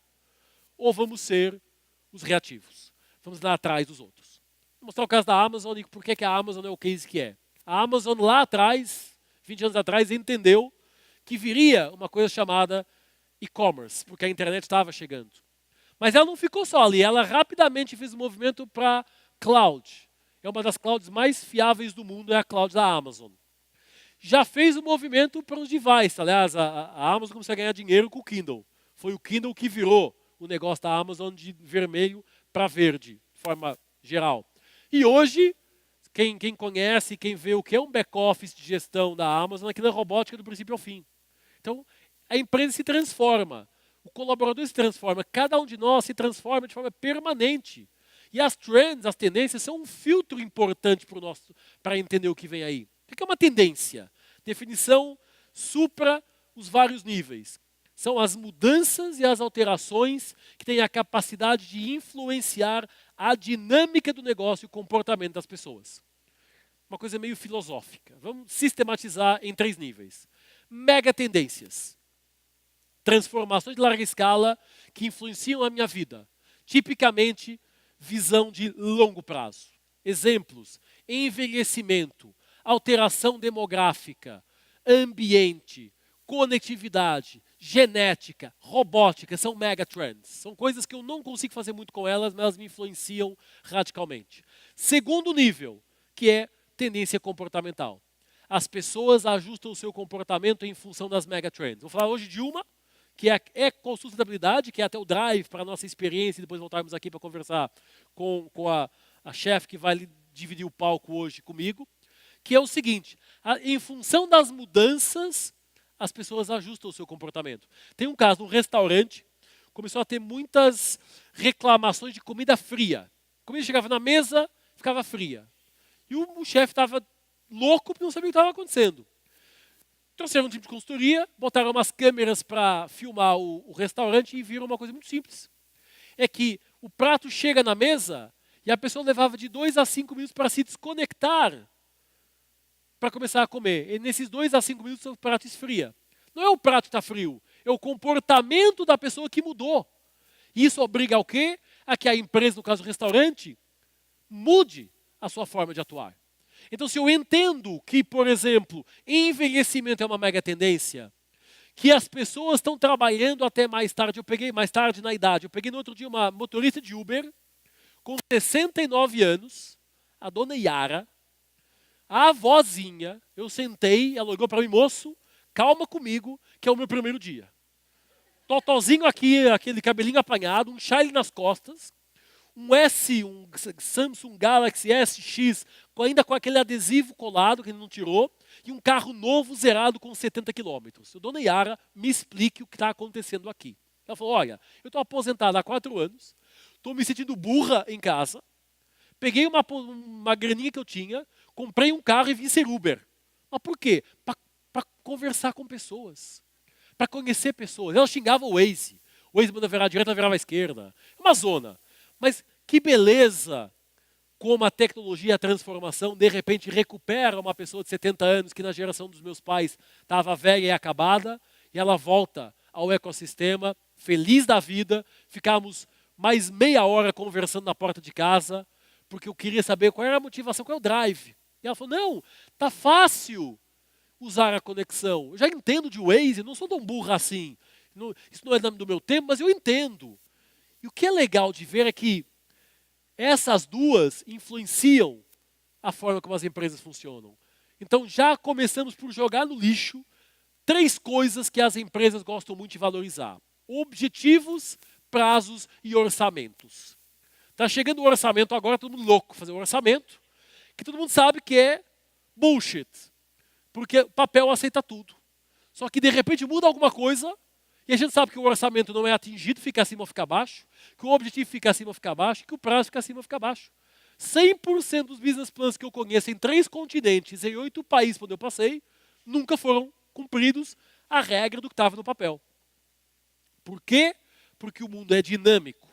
ou vamos ser os reativos. Vamos lá atrás dos outros. Vou mostrar o caso da Amazon e por que a Amazon é o case que é. A Amazon lá atrás, 20 anos atrás, entendeu que viria uma coisa chamada e-commerce, porque a internet estava chegando. Mas ela não ficou só ali, ela rapidamente fez um movimento para cloud. É uma das clouds mais fiáveis do mundo, é a cloud da Amazon. Já fez um movimento para os devices. Aliás, a Amazon começou a ganhar dinheiro com o Kindle. Foi o Kindle que virou o negócio da Amazon de vermelho para verde, de forma geral. E hoje, quem conhece, quem vê o que é um back-office de gestão da Amazon, aquilo é robótica do princípio ao fim. Então, a empresa se transforma, o colaborador se transforma, cada um de nós se transforma de forma permanente. E as trends, as tendências, são um filtro importante para entender o que vem aí. O que é uma tendência? Definição supra os vários níveis. São as mudanças e as alterações que têm a capacidade de influenciar a dinâmica do negócio e o comportamento das pessoas. Uma coisa meio filosófica. Vamos sistematizar em 3 níveis. Mega tendências. Transformações de larga escala que influenciam a minha vida. Tipicamente, visão de longo prazo. Exemplos: envelhecimento, alteração demográfica, ambiente, conectividade, genética, robótica, são mega trends. São coisas que eu não consigo fazer muito com elas, mas elas me influenciam radicalmente. Segundo nível, que é tendência comportamental. As pessoas ajustam o seu comportamento em função das mega trends. Vou falar hoje de uma, que é ecossustentabilidade, que é até o drive para a nossa experiência, e depois voltarmos aqui para conversar com a chefe que vai dividir o palco hoje comigo, que é o seguinte: em função das mudanças, as pessoas ajustam o seu comportamento. Tem um caso, um restaurante começou a ter muitas reclamações de comida fria. A comida chegava na mesa, ficava fria. E o chefe estava louco porque não sabia o que estava acontecendo. Trouxeram um time de consultoria, botaram umas câmeras para filmar o restaurante e viram uma coisa muito simples. É que o prato chega na mesa e a pessoa levava de 2 a 5 minutos para se desconectar para começar a comer. E nesses 2 a 5 minutos o prato esfria. Não é o prato que está frio, é o comportamento da pessoa que mudou. E isso obriga ao quê? A que a empresa, no caso o restaurante, mude a sua forma de atuar. Então, se eu entendo que, por exemplo, envelhecimento é uma mega tendência, que as pessoas estão trabalhando até mais tarde, eu peguei mais tarde na idade, eu peguei no outro dia uma motorista de Uber, com 69 anos, a dona Yara, a avózinha, eu sentei, ela olhou para mim: moço, calma comigo, que é o meu primeiro dia. Totozinho aqui, aquele cabelinho apanhado, um chile nas costas, um Samsung Galaxy SX, ainda com aquele adesivo colado que ele não tirou, e um carro novo zerado com 70 quilômetros. Dona Yara, me explique o que está acontecendo aqui. Ela falou: olha, eu estou aposentada há 4 anos, estou me sentindo burra em casa, peguei uma graninha que eu tinha, comprei um carro e vim ser Uber. Mas por quê? Para conversar com pessoas, para conhecer pessoas. Ela xingava o Waze. O Waze manda virar à direita, virava à esquerda. É uma zona. Mas que beleza como a tecnologia e a transformação de repente recupera uma pessoa de 70 anos que na geração dos meus pais estava velha e acabada, e ela volta ao ecossistema, feliz da vida. Ficamos mais meia hora conversando na porta de casa, porque eu queria saber qual era a motivação, qual é o drive. E ela falou: não, tá fácil usar a conexão. Eu já entendo de Waze, não sou tão burra assim. Isso não é do meu tempo, mas eu entendo. E o que é legal de ver é que essas duas influenciam a forma como as empresas funcionam. Então já começamos por jogar no lixo 3 coisas que as empresas gostam muito de valorizar: objetivos, prazos e orçamentos. Está chegando o orçamento agora, todo mundo louco fazer o orçamento, que todo mundo sabe que é bullshit, porque papel aceita tudo. Só que de repente muda alguma coisa E a gente sabe que o orçamento não é atingido, fica acima ou fica abaixo, que o objetivo fica acima ou fica abaixo, que o prazo fica acima ou fica abaixo. 100% dos business plans que eu conheço em 3 continentes, em 8 países onde eu passei, nunca foram cumpridos a regra do que estava no papel. Por quê? Porque o mundo é dinâmico.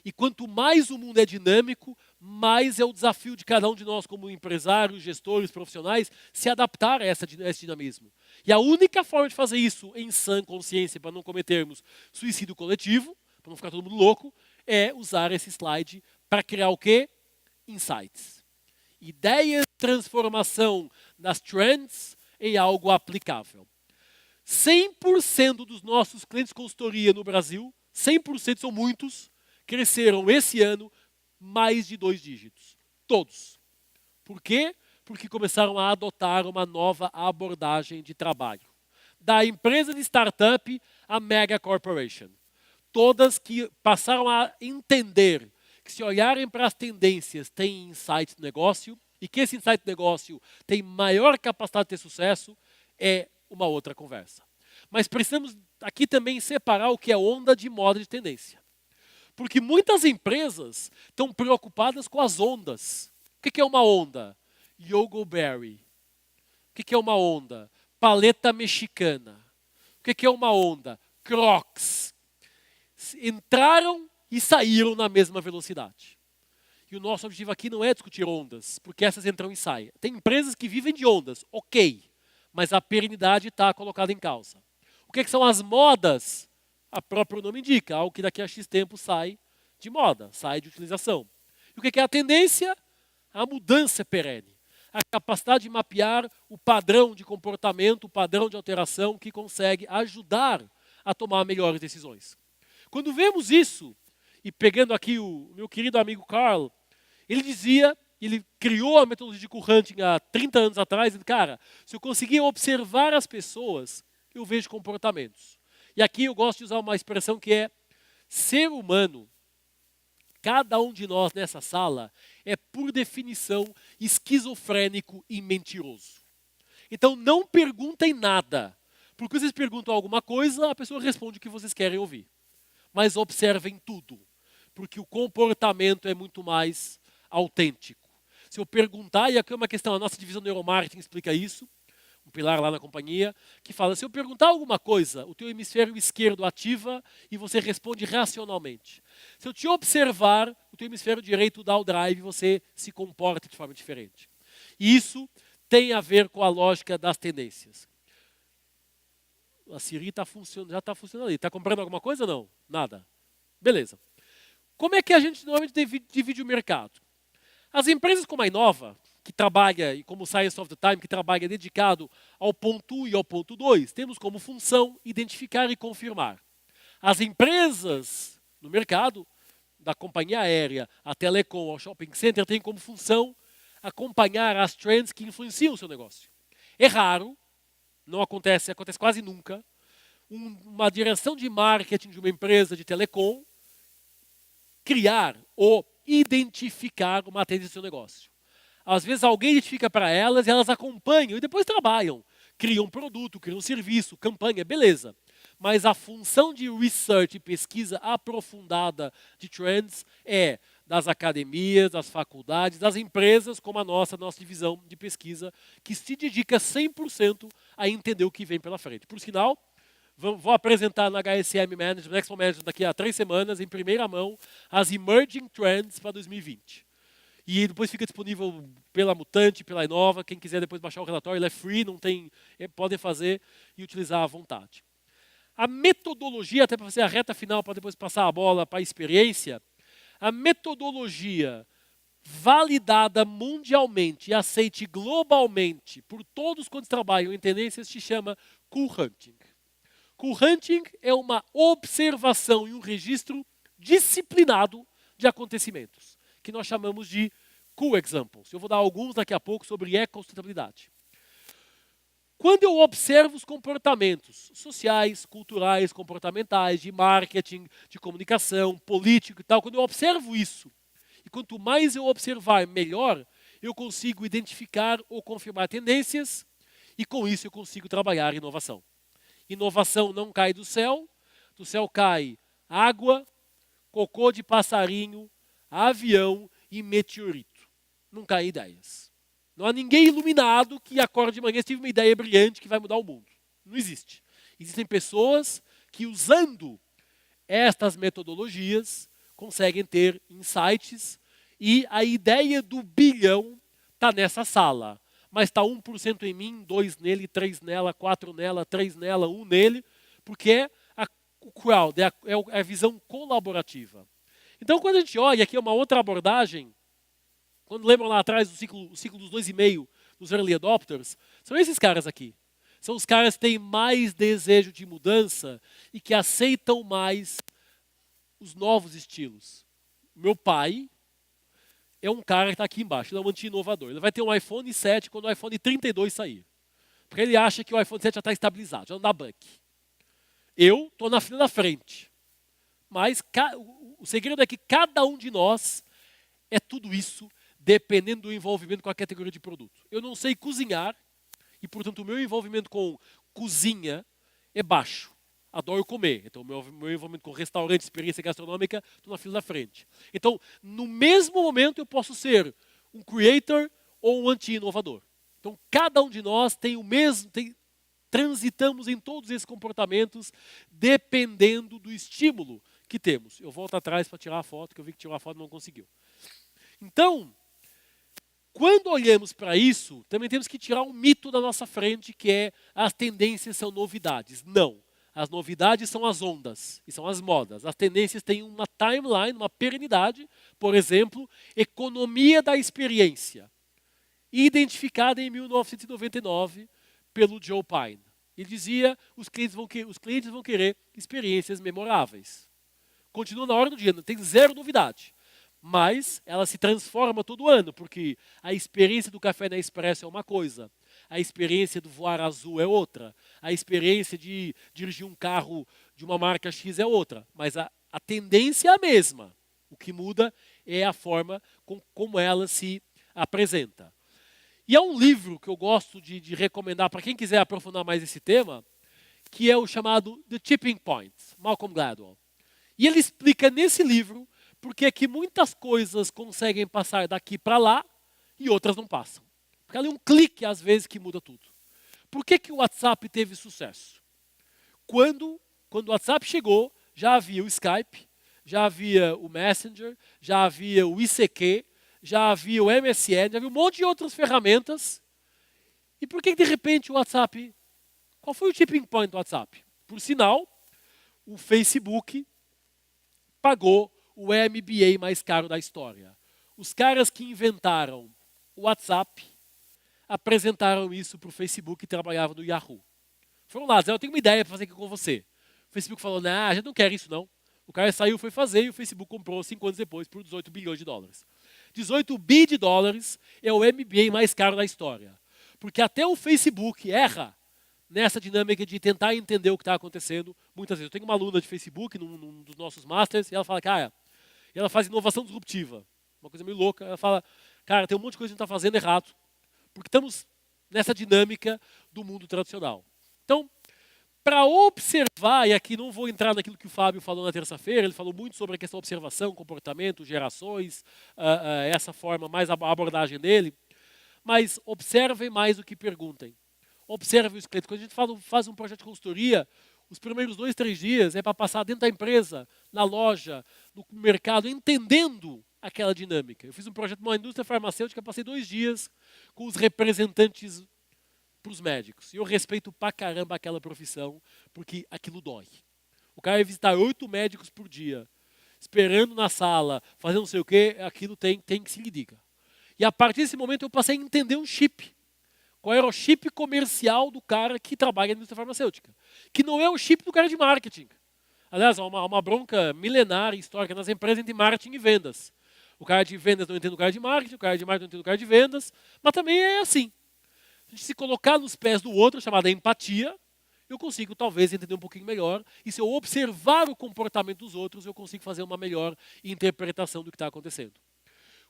E quanto mais o mundo é dinâmico, mais é o desafio de cada um de nós, como empresários, gestores, profissionais, se adaptar a esse dinamismo. E a única forma de fazer isso em sã consciência, para não cometermos suicídio coletivo, para não ficar todo mundo louco, é usar esse slide para criar o quê? Insights. Ideias de transformação das trends em algo aplicável. 100% dos nossos clientes de consultoria no Brasil, 100% são muitos, cresceram esse ano mais de 2 dígitos. Todos. Por quê? Porque começaram a adotar uma nova abordagem de trabalho. Da empresa de startup à mega corporation. Todas que passaram a entender que se olharem para as tendências tem insight de negócio e que esse insight de negócio tem maior capacidade de ter sucesso, é uma outra conversa. Mas precisamos aqui também separar o que é onda de moda de tendência. Porque muitas empresas estão preocupadas com as ondas. O que é uma onda? Yogoberry. O que é uma onda? Paleta mexicana. O que é uma onda? Crocs. Entraram e saíram na mesma velocidade. E o nosso objetivo aqui não é discutir ondas, porque essas entram e saem. Tem empresas que vivem de ondas, ok, mas a perenidade está colocada em causa. O que são as modas? A próprio nome indica, algo que daqui a X tempo sai de moda, sai de utilização. E o que é a tendência? A mudança perene. A capacidade de mapear o padrão de comportamento, o padrão de alteração que consegue ajudar a tomar melhores decisões. Quando vemos isso, e pegando aqui o meu querido amigo Carl, ele dizia, ele criou a metodologia de Q-Hunting há 30 anos atrás, e cara, se eu conseguir observar as pessoas, eu vejo comportamentos. E aqui eu gosto de usar uma expressão que é ser humano. Cada um de nós nessa sala é, por definição, esquizofrênico e mentiroso. Então não perguntem nada. Porque vocês perguntam alguma coisa, a pessoa responde o que vocês querem ouvir. Mas observem tudo. Porque o comportamento é muito mais autêntico. Se eu perguntar, e aqui é uma questão, a nossa divisão neuromarketing explica isso, um pilar lá na companhia, que fala, se eu perguntar alguma coisa, o teu hemisfério esquerdo ativa e você responde racionalmente. Se eu te observar, o teu hemisfério direito dá o drive e você se comporta de forma diferente. E isso tem a ver com a lógica das tendências. A Siri já está funcionando ali. Está comprando alguma coisa ou não? Nada. Beleza. Como é que a gente normalmente divide o mercado? As empresas como a Inova, que trabalha, e como o Science of the Time, que trabalha dedicado ao ponto 1 e ao ponto 2, temos como função identificar e confirmar. As empresas no mercado, da companhia aérea, a telecom, ao shopping center, têm como função acompanhar as trends que influenciam o seu negócio. É raro, não acontece quase nunca, uma direção de marketing de uma empresa de telecom criar ou identificar uma tendência do seu negócio. Às vezes alguém identifica para elas e elas acompanham e depois trabalham. Criam um produto, criam um serviço, campanha, beleza. Mas a função de research e pesquisa aprofundada de trends é das academias, das faculdades, das empresas como a nossa divisão de pesquisa, que se dedica 100% a entender o que vem pela frente. Por sinal, vou apresentar na HSM Management, Next Management daqui a 3 semanas, em primeira mão, as Emerging Trends para 2020. E depois fica disponível pela Mutante, pela Inova. Quem quiser depois baixar o relatório, ele é free, podem fazer e utilizar à vontade. A metodologia, até para fazer a reta final, para depois passar a bola para a experiência, a metodologia validada mundialmente e aceite globalmente por todos quantos trabalham em tendências se chama Q-Hunting. Q-Hunting é uma observação e um registro disciplinado de acontecimentos, que nós chamamos de Q-Examples. Eu vou dar alguns daqui a pouco sobre ecosustentabilidade. Quando eu observo os comportamentos sociais, culturais, comportamentais, de marketing, de comunicação, político e tal, quando eu observo isso, e quanto mais eu observar, melhor, eu consigo identificar ou confirmar tendências, e com isso eu consigo trabalhar inovação. Inovação não cai do céu, do céu cai água, cocô de passarinho, avião e meteorito. Não cai ideias. Não há ninguém iluminado que acorda de manhã e tive uma ideia brilhante que vai mudar o mundo. Não existe. Existem pessoas que, usando estas metodologias, conseguem ter insights e a ideia do bilhão está nessa sala. Mas está 1% em mim, 2 nele, 3 nela, 4 nela, 3 nela, 1 nele, porque é o crowd, é a visão colaborativa. Então, quando a gente olha, aqui é uma outra abordagem, quando lembram lá atrás o ciclo dos 2,5, dos early adopters, são esses caras aqui. São os caras que têm mais desejo de mudança e que aceitam mais os novos estilos. Meu pai é um cara que está aqui embaixo, ele é um anti-inovador. Ele vai ter um iPhone 7 quando o iPhone 32 sair. Porque ele acha que o iPhone 7 já está estabilizado, já não dá bug. Eu estou na fila da frente. Mas o segredo é que cada um de nós é tudo isso, dependendo do envolvimento com a categoria de produto. Eu não sei cozinhar, e portanto o meu envolvimento com cozinha é baixo. Adoro comer. Então, meu envolvimento com restaurante, experiência gastronômica, estou na fila da frente. Então, no mesmo momento, eu posso ser um creator ou um anti-inovador. Então, cada um de nós tem o mesmo, transitamos em todos esses comportamentos, dependendo do estímulo que temos. Eu volto atrás para tirar a foto, que eu vi que tirar a foto e não conseguiu. Então, quando olhamos para isso, também temos que tirar um mito da nossa frente, que é as tendências são novidades. Não. As novidades são as ondas e são as modas. As tendências têm uma timeline, uma perenidade. Por exemplo, economia da experiência, identificada em 1999 pelo Joe Pine. Ele dizia os clientes vão querer experiências memoráveis. Continua na hora do dia, não tem zero novidade. Mas ela se transforma todo ano, porque a experiência do café Nespresso é uma coisa, a experiência do voar azul é outra, a experiência de dirigir um carro de uma marca X é outra, mas a tendência é a mesma. O que muda é a forma como ela se apresenta. E há um livro que eu gosto de recomendar para quem quiser aprofundar mais esse tema, que é o chamado The Tipping Point, Malcolm Gladwell. E ele explica nesse livro porque é que muitas coisas conseguem passar daqui para lá e outras não passam. Porque ali é um clique, às vezes, que muda tudo. Por que o WhatsApp teve sucesso? Quando o WhatsApp chegou, já havia o Skype, já havia o Messenger, já havia o ICQ, já havia o MSN, já havia um monte de outras ferramentas. E por que de repente o WhatsApp... Qual foi o tipping point do WhatsApp? Por sinal, o Facebook pagou o MBA mais caro da história. Os caras que inventaram o WhatsApp apresentaram isso para o Facebook e trabalhavam no Yahoo. Foram lá, eu tenho uma ideia para fazer aqui com você. O Facebook falou, não, a gente não quer isso não. O cara saiu, foi fazer e o Facebook comprou 5 anos depois por 18 bilhões de dólares. 18 bi de dólares é o MBA mais caro da história. Porque até o Facebook erra nessa dinâmica de tentar entender o que está acontecendo. Muitas vezes, eu tenho uma aluna de Facebook num dos nossos masters e ela fala, cara, ela faz inovação disruptiva. Uma coisa meio louca. Ela fala, cara, tem um monte de coisa que a gente está fazendo errado. Porque estamos nessa dinâmica do mundo tradicional. Então, para observar, e aqui não vou entrar naquilo que o Fábio falou na terça-feira, ele falou muito sobre a questão da observação, comportamento, gerações, essa forma, mais a abordagem dele, mas observem mais do que perguntem. Observem os clientes. Quando a gente faz um projeto de consultoria, os primeiros 2, 3 dias é para passar dentro da empresa, na loja, no mercado, entendendo aquela dinâmica. Eu fiz um projeto numa indústria farmacêutica, passei 2 dias com os representantes para os médicos. E eu respeito pra caramba aquela profissão, porque aquilo dói. O cara vai visitar 8 médicos por dia, esperando na sala, fazendo não sei o quê, aquilo tem que se ligar. E a partir desse momento eu passei a entender um chip. Qual era o chip comercial do cara que trabalha na indústria farmacêutica? Que não é o chip do cara de marketing. Aliás, há uma bronca milenar histórica nas empresas entre marketing e vendas. O cara de vendas não entende o cara de marketing, o cara de marketing não entende o cara de vendas, mas também é assim. A gente se colocar nos pés do outro, chamada empatia, eu consigo talvez entender um pouquinho melhor. E se eu observar o comportamento dos outros, eu consigo fazer uma melhor interpretação do que está acontecendo.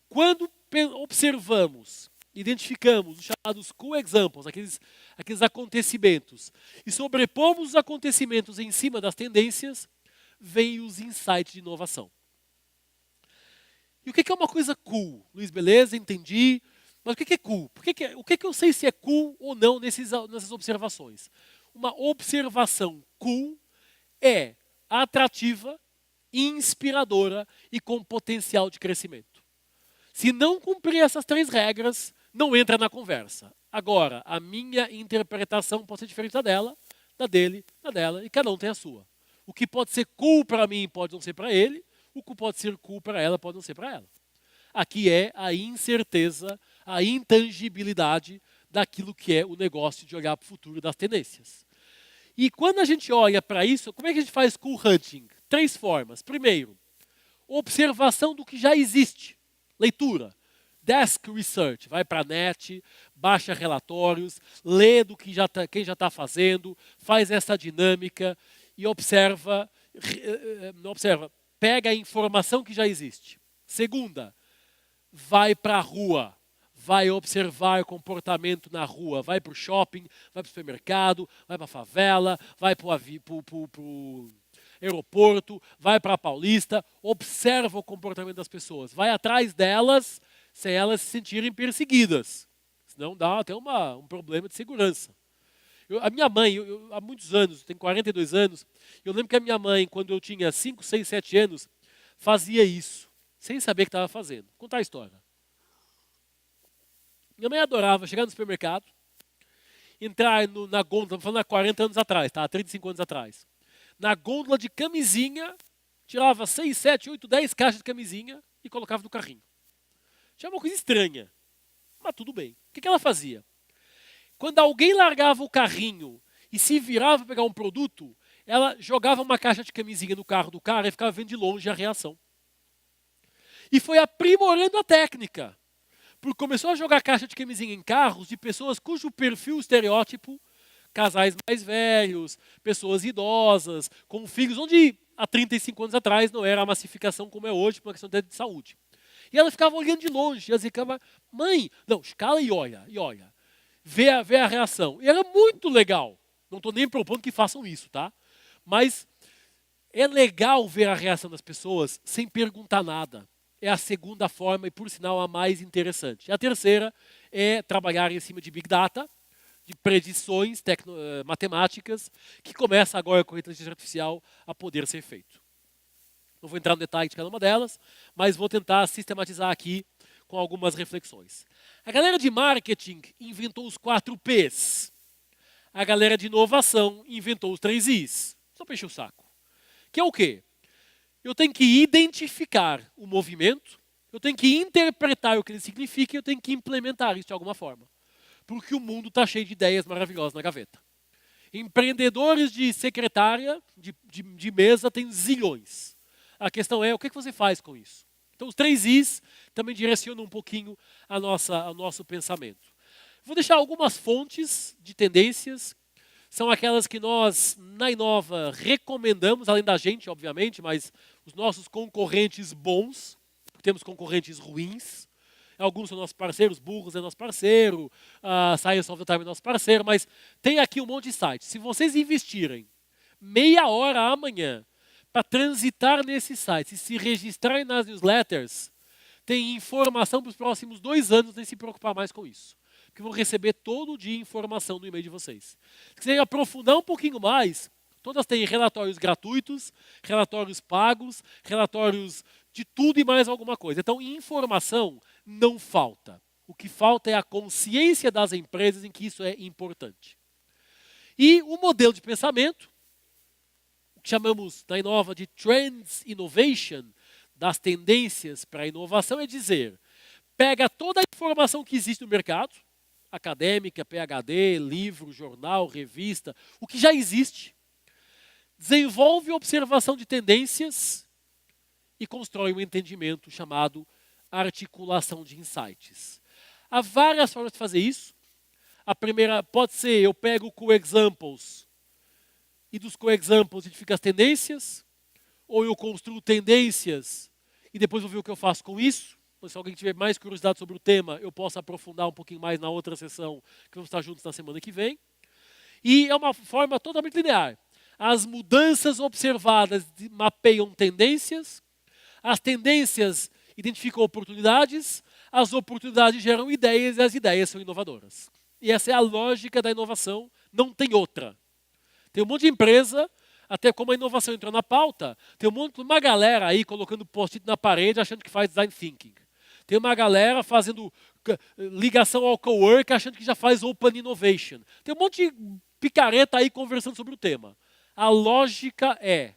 Quando observamos, identificamos os chamados co-examples, aqueles acontecimentos, e sobrepomos os acontecimentos em cima das tendências, vêm os insights de inovação. E o que é uma coisa cool? Luiz, beleza, entendi. Mas o que é cool? O que eu sei se é cool ou não nessas observações? Uma observação cool é atrativa, inspiradora e com potencial de crescimento. Se não cumprir essas 3 regras, não entra na conversa. Agora, a minha interpretação pode ser diferente da dela, da dele, da dela, e cada um tem a sua. O que pode ser cool para mim pode não ser para ele, o que pode ser cool para ela pode não ser para ela. Aqui é a incerteza, a intangibilidade daquilo que é o negócio de olhar para o futuro das tendências. E quando a gente olha para isso, como é que a gente faz cool hunting? 3 formas. Primeiro, observação do que já existe. Leitura. Desk research. Vai para a net, baixa relatórios, lê do que quem já está fazendo, faz essa dinâmica e observa, pega a informação que já existe. Segunda, vai para a rua. Vai observar o comportamento na rua, vai para o shopping, vai para o supermercado, vai para a favela, vai para o aeroporto, vai para a Paulista, observa o comportamento das pessoas, vai atrás delas sem elas se sentirem perseguidas, senão dá até um problema de segurança. A minha mãe, há muitos anos, tenho 42 anos, eu lembro que a minha mãe, quando eu tinha 5, 6, 7 anos, fazia isso, sem saber o que estava fazendo. Vou contar a história. Minha mãe adorava chegar no supermercado, entrar na gôndola, estamos falando há 40 anos atrás, tá? 35 anos atrás. Na gôndola de camisinha, tirava 6, 7, 8, 10 caixas de camisinha e colocava no carrinho. Tinha uma coisa estranha, mas tudo bem. O que ela fazia? Quando alguém largava o carrinho e se virava para pegar um produto, ela jogava uma caixa de camisinha no carro do cara e ficava vendo de longe a reação. E foi aprimorando a técnica. Porque começou a jogar caixa de camisinha em carros de pessoas cujo perfil estereótipo, casais mais velhos, pessoas idosas, com filhos, onde há 35 anos atrás não era a massificação como é hoje, por uma questão de saúde. E ela ficava olhando de longe, ela ficava, mãe, não, escala e olha, vê a reação. E era muito legal. Não estou nem propondo que façam isso, tá? Mas é legal ver a reação das pessoas sem perguntar nada. É a segunda forma e, por sinal, a mais interessante. A terceira é trabalhar em cima de Big Data, de predições matemáticas, que começa agora com a inteligência artificial a poder ser feito. Não vou entrar no detalhe de cada uma delas, mas vou tentar sistematizar aqui com algumas reflexões. A galera de marketing inventou os 4 Ps. A galera de inovação inventou os 3 Is. Só para encher o saco. Que é o quê? Eu tenho que identificar o movimento, eu tenho que interpretar o que ele significa e eu tenho que implementar isso de alguma forma. Porque o mundo está cheio de ideias maravilhosas na gaveta. Empreendedores de secretária, de mesa, tem zilhões. A questão é, o que você faz com isso? Então, os 3 Is também direcionam um pouquinho ao nosso pensamento. Vou deixar algumas fontes de tendências. São aquelas que nós, na Inova, recomendamos, além da gente, obviamente, mas os nossos concorrentes bons, porque temos concorrentes ruins. Alguns são nossos parceiros, Burros é nosso parceiro, a Science of the Time é nosso parceiro, mas tem aqui um monte de sites. Se vocês investirem meia hora amanhã para transitar nesses sites e se registrarem nas newsletters, tem informação para os próximos 2 anos, nem se preocupar mais com isso. Que vão receber todo dia informação no e-mail de vocês. Se quiserem aprofundar um pouquinho mais, todas têm relatórios gratuitos, relatórios pagos, relatórios de tudo e mais alguma coisa. Então, informação não falta. O que falta é a consciência das empresas em que isso é importante. E o modelo de pensamento, o que chamamos na Inova de Trends Innovation, das tendências para a inovação, é dizer, pega toda a informação que existe no mercado, acadêmica, PhD, livro, jornal, revista, o que já existe, desenvolve observação de tendências e constrói um entendimento chamado articulação de insights. Há várias formas de fazer isso. A primeira pode ser, eu pego co-examples e dos co-examples identifico as tendências, ou eu construo tendências e depois vou ver o que eu faço com isso. Se alguém tiver mais curiosidade sobre o tema, eu posso aprofundar um pouquinho mais na outra sessão, que vamos estar juntos na semana que vem. E é uma forma totalmente linear. As mudanças observadas mapeiam tendências, as tendências identificam oportunidades, as oportunidades geram ideias e as ideias são inovadoras. E essa é a lógica da inovação, não tem outra. Tem um monte de empresa, até como a inovação entrou na pauta, tem uma galera aí colocando post-it na parede achando que faz design thinking. Tem uma galera fazendo ligação ao cowork achando que já faz open innovation. Tem um monte de picareta aí conversando sobre o tema. A lógica é,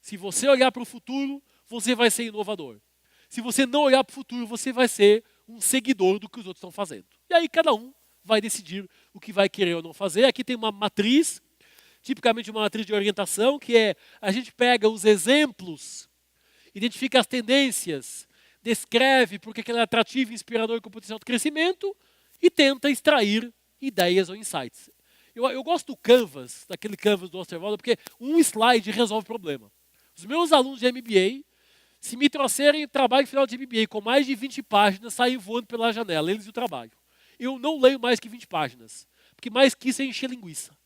se você olhar para o futuro, você vai ser inovador. Se você não olhar para o futuro, você vai ser um seguidor do que os outros estão fazendo. E aí cada um vai decidir o que vai querer ou não fazer. Aqui tem uma matriz, tipicamente uma matriz de orientação, que é a gente pega os exemplos, identifica as tendências, descreve porque ela é atrativa, inspirador e com potencial de crescimento e tenta extrair ideias ou insights. Eu gosto do Canvas, daquele Canvas do Osterwalder, porque um slide resolve o problema. Os meus alunos de MBA, se me trouxerem trabalho final de MBA com mais de 20 páginas, saem voando pela janela, eles e o trabalho. Eu não leio mais que 20 páginas, porque mais que isso é encher linguiça.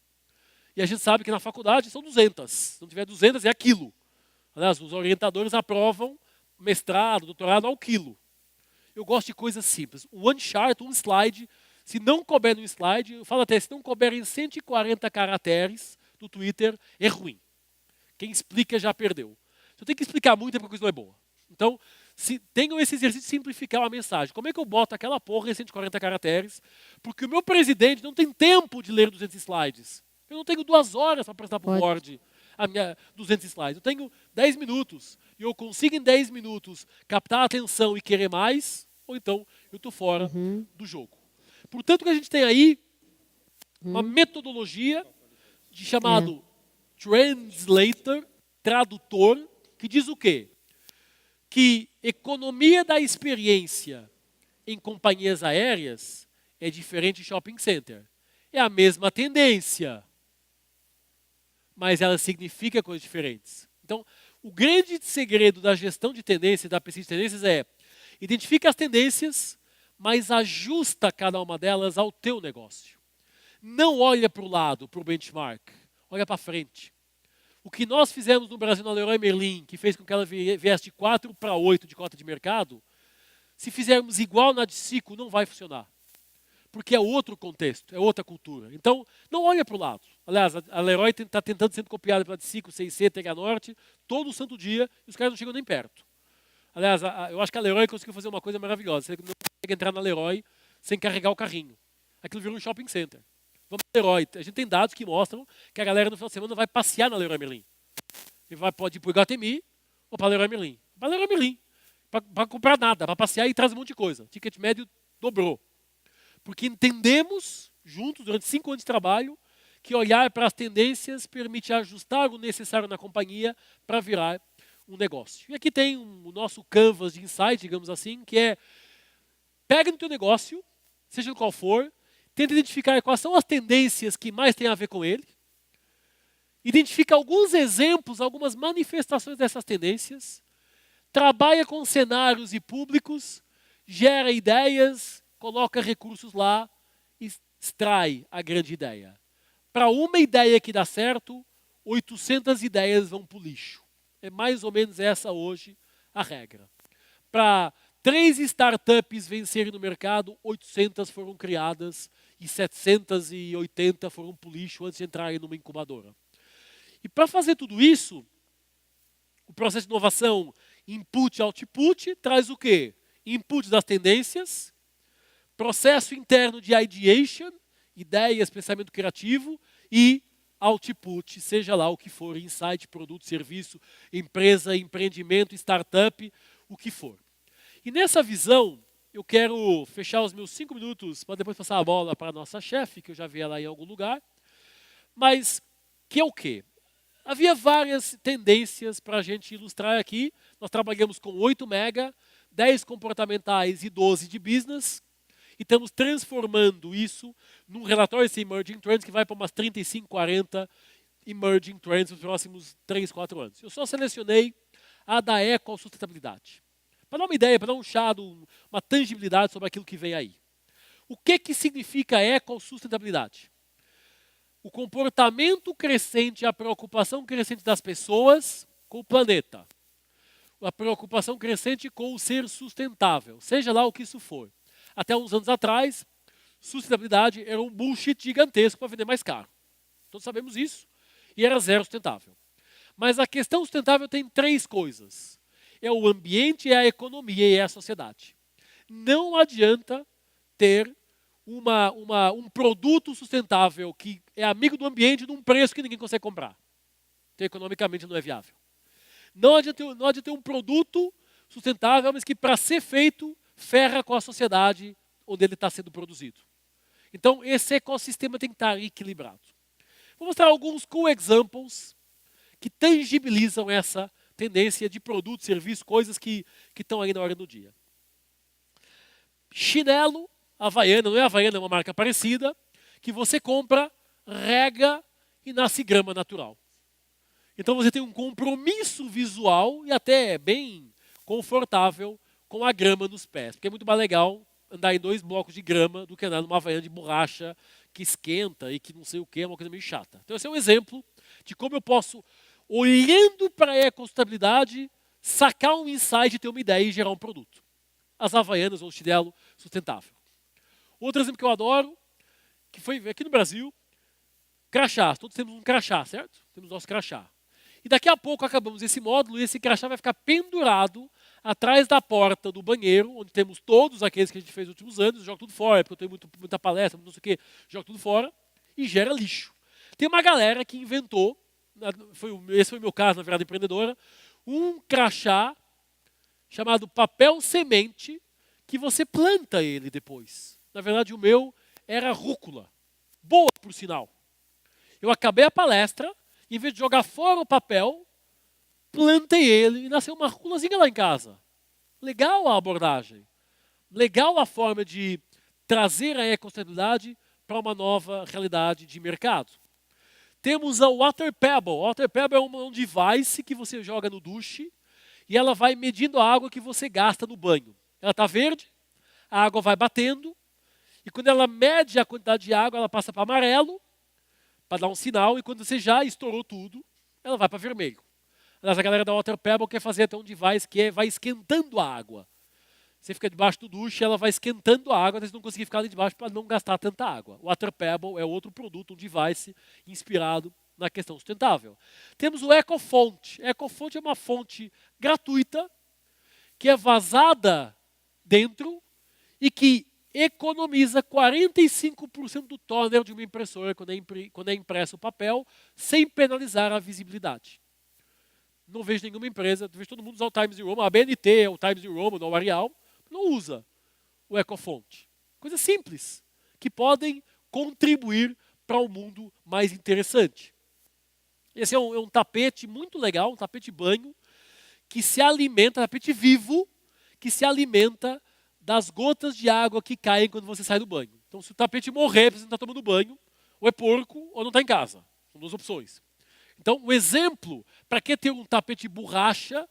E a gente sabe que na faculdade são 200. Se não tiver 200, é aquilo. Aliás, os orientadores aprovam mestrado, doutorado ao quilo. Eu gosto de coisas simples. Um one chart, um slide. Se não couber no slide, eu falo até, se não couber em 140 caracteres do Twitter, é ruim. Quem explica já perdeu. Se eu tenho que explicar muito é porque a coisa não é boa. Então, tenham esse exercício de simplificar uma mensagem. Como é que eu boto aquela porra em 140 caracteres? Porque o meu presidente não tem tempo de ler 200 slides. Eu não tenho 2 horas para apresentar para o board a minha 200 slides. Eu tenho 10 minutos. E eu consigo em 10 minutos captar a atenção e querer mais, ou então eu estou fora do jogo. Portanto, o que a gente tem aí, uma metodologia de chamado translator, tradutor, que diz o quê? Que economia da experiência em companhias aéreas é diferente de shopping center. É a mesma tendência, mas ela significa coisas diferentes. Então, o grande segredo da gestão de tendências, da pesquisa de tendências é identifica as tendências, mas ajusta cada uma delas ao teu negócio. Não olha para o lado, para o benchmark, olha para frente. O que nós fizemos no Brasil na Leroy Merlin, que fez com que ela viesse de 4-8 de cota de mercado, se fizermos igual na de Cico, não vai funcionar. Porque é outro contexto, é outra cultura. Então, não olha para o lado. Aliás, a Leroy está tentando ser copiada pela de Cico, C&C, TH Norte, todo santo dia, e os caras não chegam nem perto. Aliás, eu acho que a Leroy conseguiu fazer uma coisa maravilhosa. Você não consegue entrar na Leroy sem carregar o carrinho. Aquilo virou um shopping center. Vamos na Leroy. A gente tem dados que mostram que a galera no final de semana vai passear na Leroy Merlin. Ele pode ir para o Iguatemi ou para a Leroy Merlin. Para a Leroy Merlin. Para comprar nada, para passear e trazer um monte de coisa. O ticket médio dobrou. Porque entendemos, juntos, durante 5 anos de trabalho, que olhar para as tendências permite ajustar o necessário na companhia para virar um negócio. E aqui tem o nosso canvas de insight, digamos assim, que é pega no teu negócio, seja qual for, tenta identificar quais são as tendências que mais têm a ver com ele, identifica alguns exemplos, algumas manifestações dessas tendências, trabalha com cenários e públicos, gera ideias, coloca recursos lá e extrai a grande ideia. Para uma ideia que dá certo, 800 ideias vão para o lixo. É mais ou menos essa hoje a regra. Para 3 startups vencerem no mercado, 800 foram criadas e 780 foram para o lixo antes de entrarem numa incubadora. E para fazer tudo isso, o processo de inovação input output traz o quê? Input das tendências, processo interno de ideation, ideias, pensamento criativo e output, seja lá o que for, insight, produto, serviço, empresa, empreendimento, startup, o que for. E nessa visão, eu quero fechar os meus 5 minutos para depois passar a bola para a nossa chefe, que eu já vi ela em algum lugar, mas que é o quê? Havia várias tendências para a gente ilustrar aqui. Nós trabalhamos com 8 mega, 10 comportamentais e 12 de business, e estamos transformando isso num relatório de Emerging Trends que vai para umas 35, 40 Emerging Trends nos próximos 3, 4 anos. Eu só selecionei a da ecossustentabilidade. Para dar uma ideia, para dar um chado, uma tangibilidade sobre aquilo que vem aí. O que significa ecossustentabilidade? o comportamento crescente, a preocupação crescente das pessoas com o planeta. A preocupação crescente com o ser sustentável, seja lá o que isso for. Até uns anos atrás, sustentabilidade era um bullshit gigantesco para vender mais caro. Todos sabemos isso. E era zero sustentável. Mas a questão sustentável tem três coisas. É o ambiente, é a economia e é a sociedade. Não adianta ter um produto sustentável que é amigo do ambiente num preço que ninguém consegue comprar. Então, economicamente não é viável. Não adianta ter um produto sustentável, mas que para ser feito ferra com a sociedade onde ele está sendo produzido. Então, esse ecossistema tem que estar equilibrado. Vou mostrar alguns cool examples que tangibilizam essa tendência de produtos, serviços, coisas que estão aí na hora do dia. Chinelo, Havaiana, não é Havaiana, é uma marca parecida, que você compra, rega e nasce grama natural. Então você tem um compromisso visual e até bem confortável com a grama nos pés. Porque é muito mais legal andar em 2 blocos de grama do que andar numa Havaiana de borracha que esquenta e que não sei o que, é uma coisa meio chata. Então esse é um exemplo de como eu posso, olhando para a ecosustentabilidade, sacar um insight, ter uma ideia e gerar um produto. As Havaianas ou o chinelo sustentável. Outro exemplo que eu adoro, que foi aqui no Brasil, crachás. Todos temos um crachá, certo? Temos nosso crachá. E daqui a pouco acabamos esse módulo e esse crachá vai ficar pendurado atrás da porta do banheiro, onde temos todos aqueles que a gente fez nos últimos anos, jogo tudo fora, porque eu tenho muita palestra, não sei o quê, jogo tudo fora, e gera lixo. Tem uma galera que inventou, esse foi o meu caso na virada empreendedora, um crachá chamado papel semente, que você planta ele depois. Na verdade, o meu era rúcula. Boa, por sinal. Eu acabei a palestra, em vez de jogar fora o papel, plantei ele e nasceu uma rúculazinha lá em casa. Legal a abordagem. Legal a forma de trazer a ecosustentabilidade para uma nova realidade de mercado. Temos a Water Pebble. A Water Pebble é um device que você joga no duche e ela vai medindo a água que você gasta no banho. Ela está verde, a água vai batendo e quando ela mede a quantidade de água, ela passa para amarelo para dar um sinal e quando você já estourou tudo, ela vai para vermelho. Aliás, a galera da Water Pebble quer fazer até um device que vai esquentando a água. Você fica debaixo do duche, ela vai esquentando a água, até você não conseguir ficar ali debaixo para não gastar tanta água. O Water Pebble é outro produto, um device inspirado na questão sustentável. Temos o EcoFont. EcoFont é uma fonte gratuita que é vazada dentro e que economiza 45% do toner de uma impressora quando é impresso o papel, sem penalizar a visibilidade. Não vejo nenhuma empresa, vejo todo mundo usar o Times New Roman, a BNT, o Times New Roman, o Arial, não usa o EcoFont. Coisas simples, que podem contribuir para um mundo mais interessante. Esse é um tapete muito legal, um tapete banho, que se alimenta, tapete vivo, que se alimenta das gotas de água que caem quando você sai do banho. Então, se o tapete morrer, você não está tomando banho, ou é porco, ou não está em casa. São 2 opções. Então, o exemplo, para que ter um tapete borracha,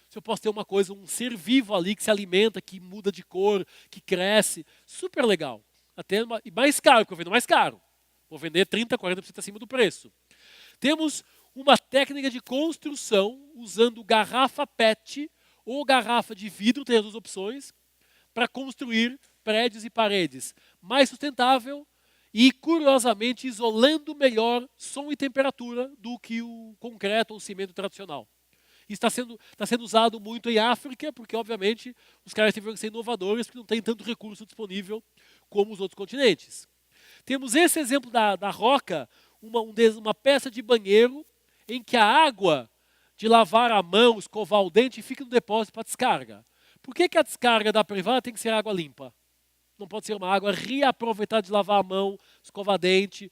se eu posso ter uma coisa, um ser vivo ali que se alimenta, que muda de cor, que cresce, super legal. Até e mais caro, que eu vendo mais caro. Vou vender 30%, 40% acima do preço. Temos uma técnica de construção usando garrafa PET ou garrafa de vidro, tem as 2 opções, para construir prédios e paredes mais sustentável e, curiosamente, isolando melhor som e temperatura do que o concreto ou o cimento tradicional. Isso está sendo usado muito em África, porque, obviamente, os caras tiveram que ser inovadores, porque não tem tanto recurso disponível como os outros continentes. Temos esse exemplo da Roca, uma peça de banheiro em que a água de lavar a mão, escovar o dente, fica no depósito para descarga. Por que a descarga da privada tem que ser água limpa? Não pode ser uma água reaproveitada de lavar a mão, escovar dente.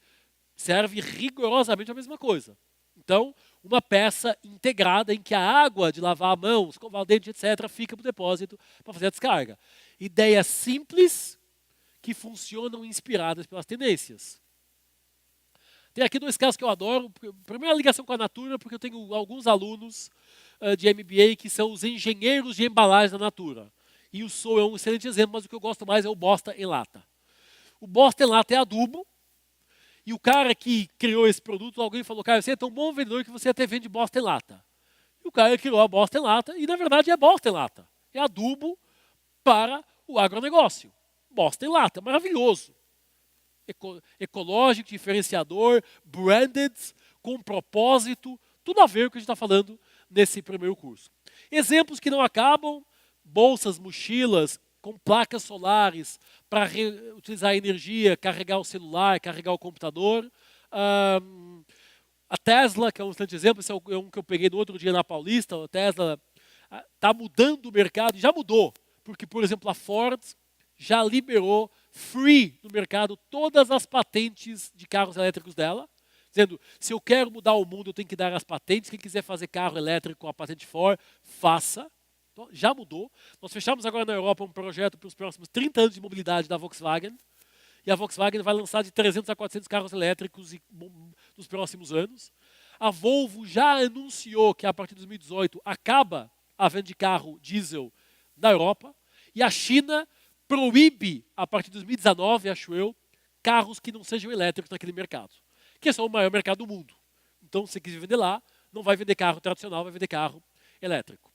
Serve rigorosamente a mesma coisa. Então, uma peça integrada em que a água de lavar a mão, escovar o dente, etc., fica para o depósito para fazer a descarga. Ideias simples que funcionam inspiradas pelas tendências. Tem aqui 2 casos que eu adoro. Primeiro, a ligação com a Natura, porque eu tenho alguns alunos de MBA que são os engenheiros de embalagem da Natura. E o Sou é um excelente exemplo, mas o que eu gosto mais é o Bosta em lata. O Bosta em lata é adubo E o cara que criou esse produto, alguém falou, cara, você é tão bom vendedor que você até vende bosta em lata. E o cara criou a bosta em lata, e na verdade é bosta em lata. É adubo para o agronegócio. Bosta em lata, maravilhoso. Ecológico, diferenciador, branded, com propósito, tudo a ver com o que a gente está falando nesse primeiro curso. Exemplos que não acabam, bolsas, mochilas, com placas solares para utilizar a energia, carregar o celular, carregar o computador. A Tesla, que é um excelente exemplo, esse é um que eu peguei no outro dia na Paulista, a Tesla está mudando o mercado, já mudou, porque, por exemplo, a Ford já liberou free no mercado todas as patentes de carros elétricos dela, dizendo, se eu quero mudar o mundo, eu tenho que dar as patentes, quem quiser fazer carro elétrico com a patente Ford, faça. Então, já mudou. Nós fechamos agora na Europa um projeto para os próximos 30 anos de mobilidade da Volkswagen, e a Volkswagen vai lançar de 300 a 400 carros elétricos nos próximos anos. A Volvo já anunciou que a partir de 2018 acaba a venda de carro diesel na Europa, e a China proíbe, a partir de 2019, acho eu, carros que não sejam elétricos naquele mercado, que é só o maior mercado do mundo. Então, se você quiser vender lá, não vai vender carro tradicional, vai vender carro elétrico.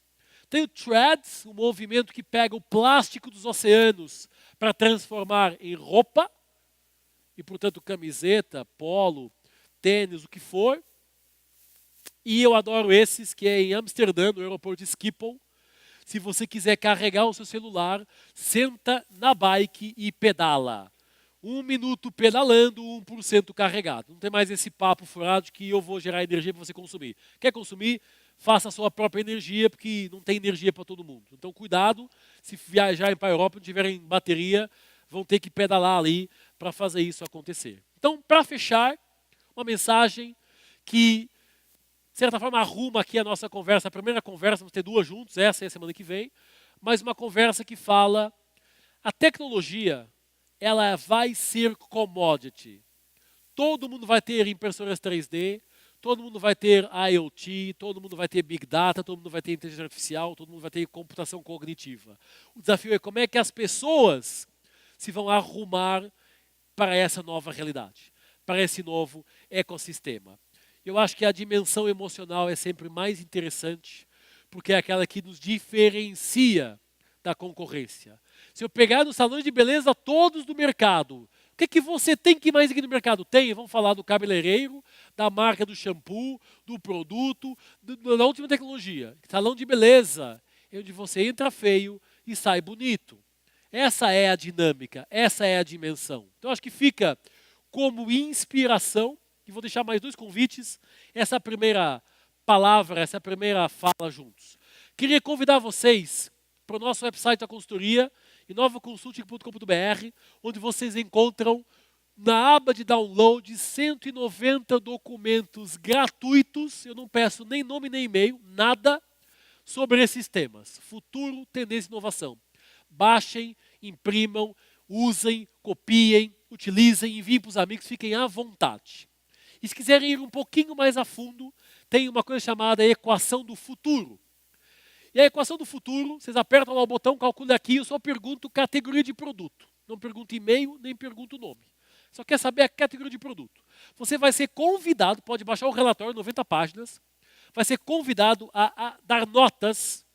Tem o TREADS, um movimento que pega o plástico dos oceanos para transformar em roupa, e, portanto, camiseta, polo, tênis, o que for. E eu adoro esses, que é em Amsterdã, no aeroporto de Schiphol. Se você quiser carregar o seu celular, senta na bike e pedala. 1 minuto pedalando, 1% carregado. Não tem mais esse papo furado de que eu vou gerar energia para você consumir. Quer consumir? Faça a sua própria energia, porque não tem energia para todo mundo. Então, cuidado, se viajarem para a Europa e não tiverem bateria, vão ter que pedalar ali para fazer isso acontecer. Então, para fechar, uma mensagem que, de certa forma, arruma aqui a nossa conversa. A primeira conversa, vamos ter 2 juntos, essa é a semana que vem, mas uma conversa que fala, a tecnologia, ela vai ser commodity. Todo mundo vai ter impressoras 3D, todo mundo vai ter IoT, todo mundo vai ter Big Data, todo mundo vai ter inteligência artificial, todo mundo vai ter computação cognitiva. O desafio é como é que as pessoas se vão arrumar para essa nova realidade, para esse novo ecossistema. Eu acho que a dimensão emocional é sempre mais interessante, porque é aquela que nos diferencia da concorrência. Se eu pegar nos salões de beleza todos do mercado, o que você tem que mais aqui no mercado? Tem, vamos falar do cabeleireiro, da marca do shampoo, do produto, da última tecnologia. Salão de beleza, é onde você entra feio e sai bonito. Essa é a dinâmica, essa é a dimensão. Então, acho que fica como inspiração, e vou deixar mais 2 convites, essa primeira palavra, essa primeira fala juntos. Queria convidar vocês para o nosso website da consultoria, inovaconsulting.com.br, onde vocês encontram na aba de download 190 documentos gratuitos, eu não peço nem nome nem e-mail, nada, sobre esses temas. Futuro, tendência e inovação. Baixem, imprimam, usem, copiem, utilizem, enviem para os amigos, fiquem à vontade. E se quiserem ir um pouquinho mais a fundo, tem uma coisa chamada equação do futuro. E a equação do futuro, vocês apertam lá o botão, calcula aqui, eu só pergunto categoria de produto. Não pergunto e-mail, nem pergunto nome. Só quer saber a categoria de produto. Você vai ser convidado, pode baixar o relatório, 90 páginas, vai ser convidado a dar notas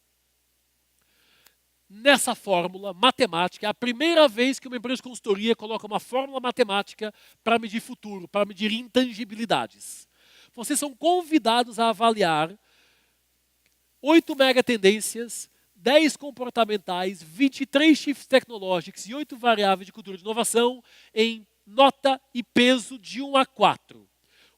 nessa fórmula matemática. É a primeira vez que uma empresa de consultoria coloca uma fórmula matemática para medir futuro, para medir intangibilidades. Vocês são convidados a avaliar 8 megatendências, 10 comportamentais, 23 shifts tecnológicos e 8 variáveis de cultura de inovação em nota e peso de 1 a 4.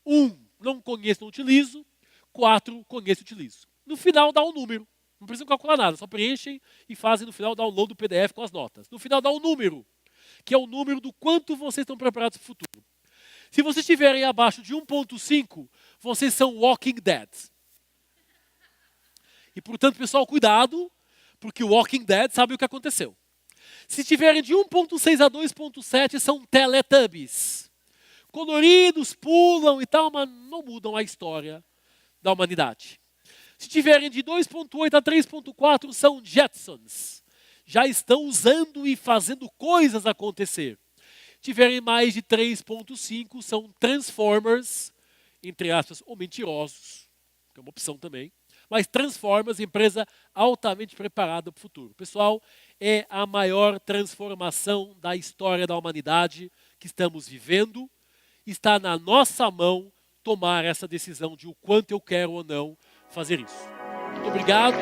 1, não conheço, não utilizo. 4, conheço e utilizo. No final dá um número. Não precisam calcular nada, só preenchem e fazem no final o download do PDF com as notas. No final dá um número, que é o número do quanto vocês estão preparados para o futuro. Se vocês estiverem abaixo de 1.5, vocês são Walking Dead. E, portanto, pessoal, cuidado, porque o Walking Dead sabe o que aconteceu. Se estiverem de 1.6 a 2.7, são Teletubbies. Coloridos, pulam e tal, mas não mudam a história da humanidade. Se tiverem de 2.8 a 3.4, são Jetsons. Já estão usando e fazendo coisas acontecer. tiverem mais de 3,5, são transformers, entre aspas, ou mentirosos, que é uma opção também. Mas Transformers, empresa altamente preparada para o futuro. Pessoal, é a maior transformação da história da humanidade que estamos vivendo. Está na nossa mão tomar essa decisão de o quanto eu quero ou não fazer isso. Muito obrigado.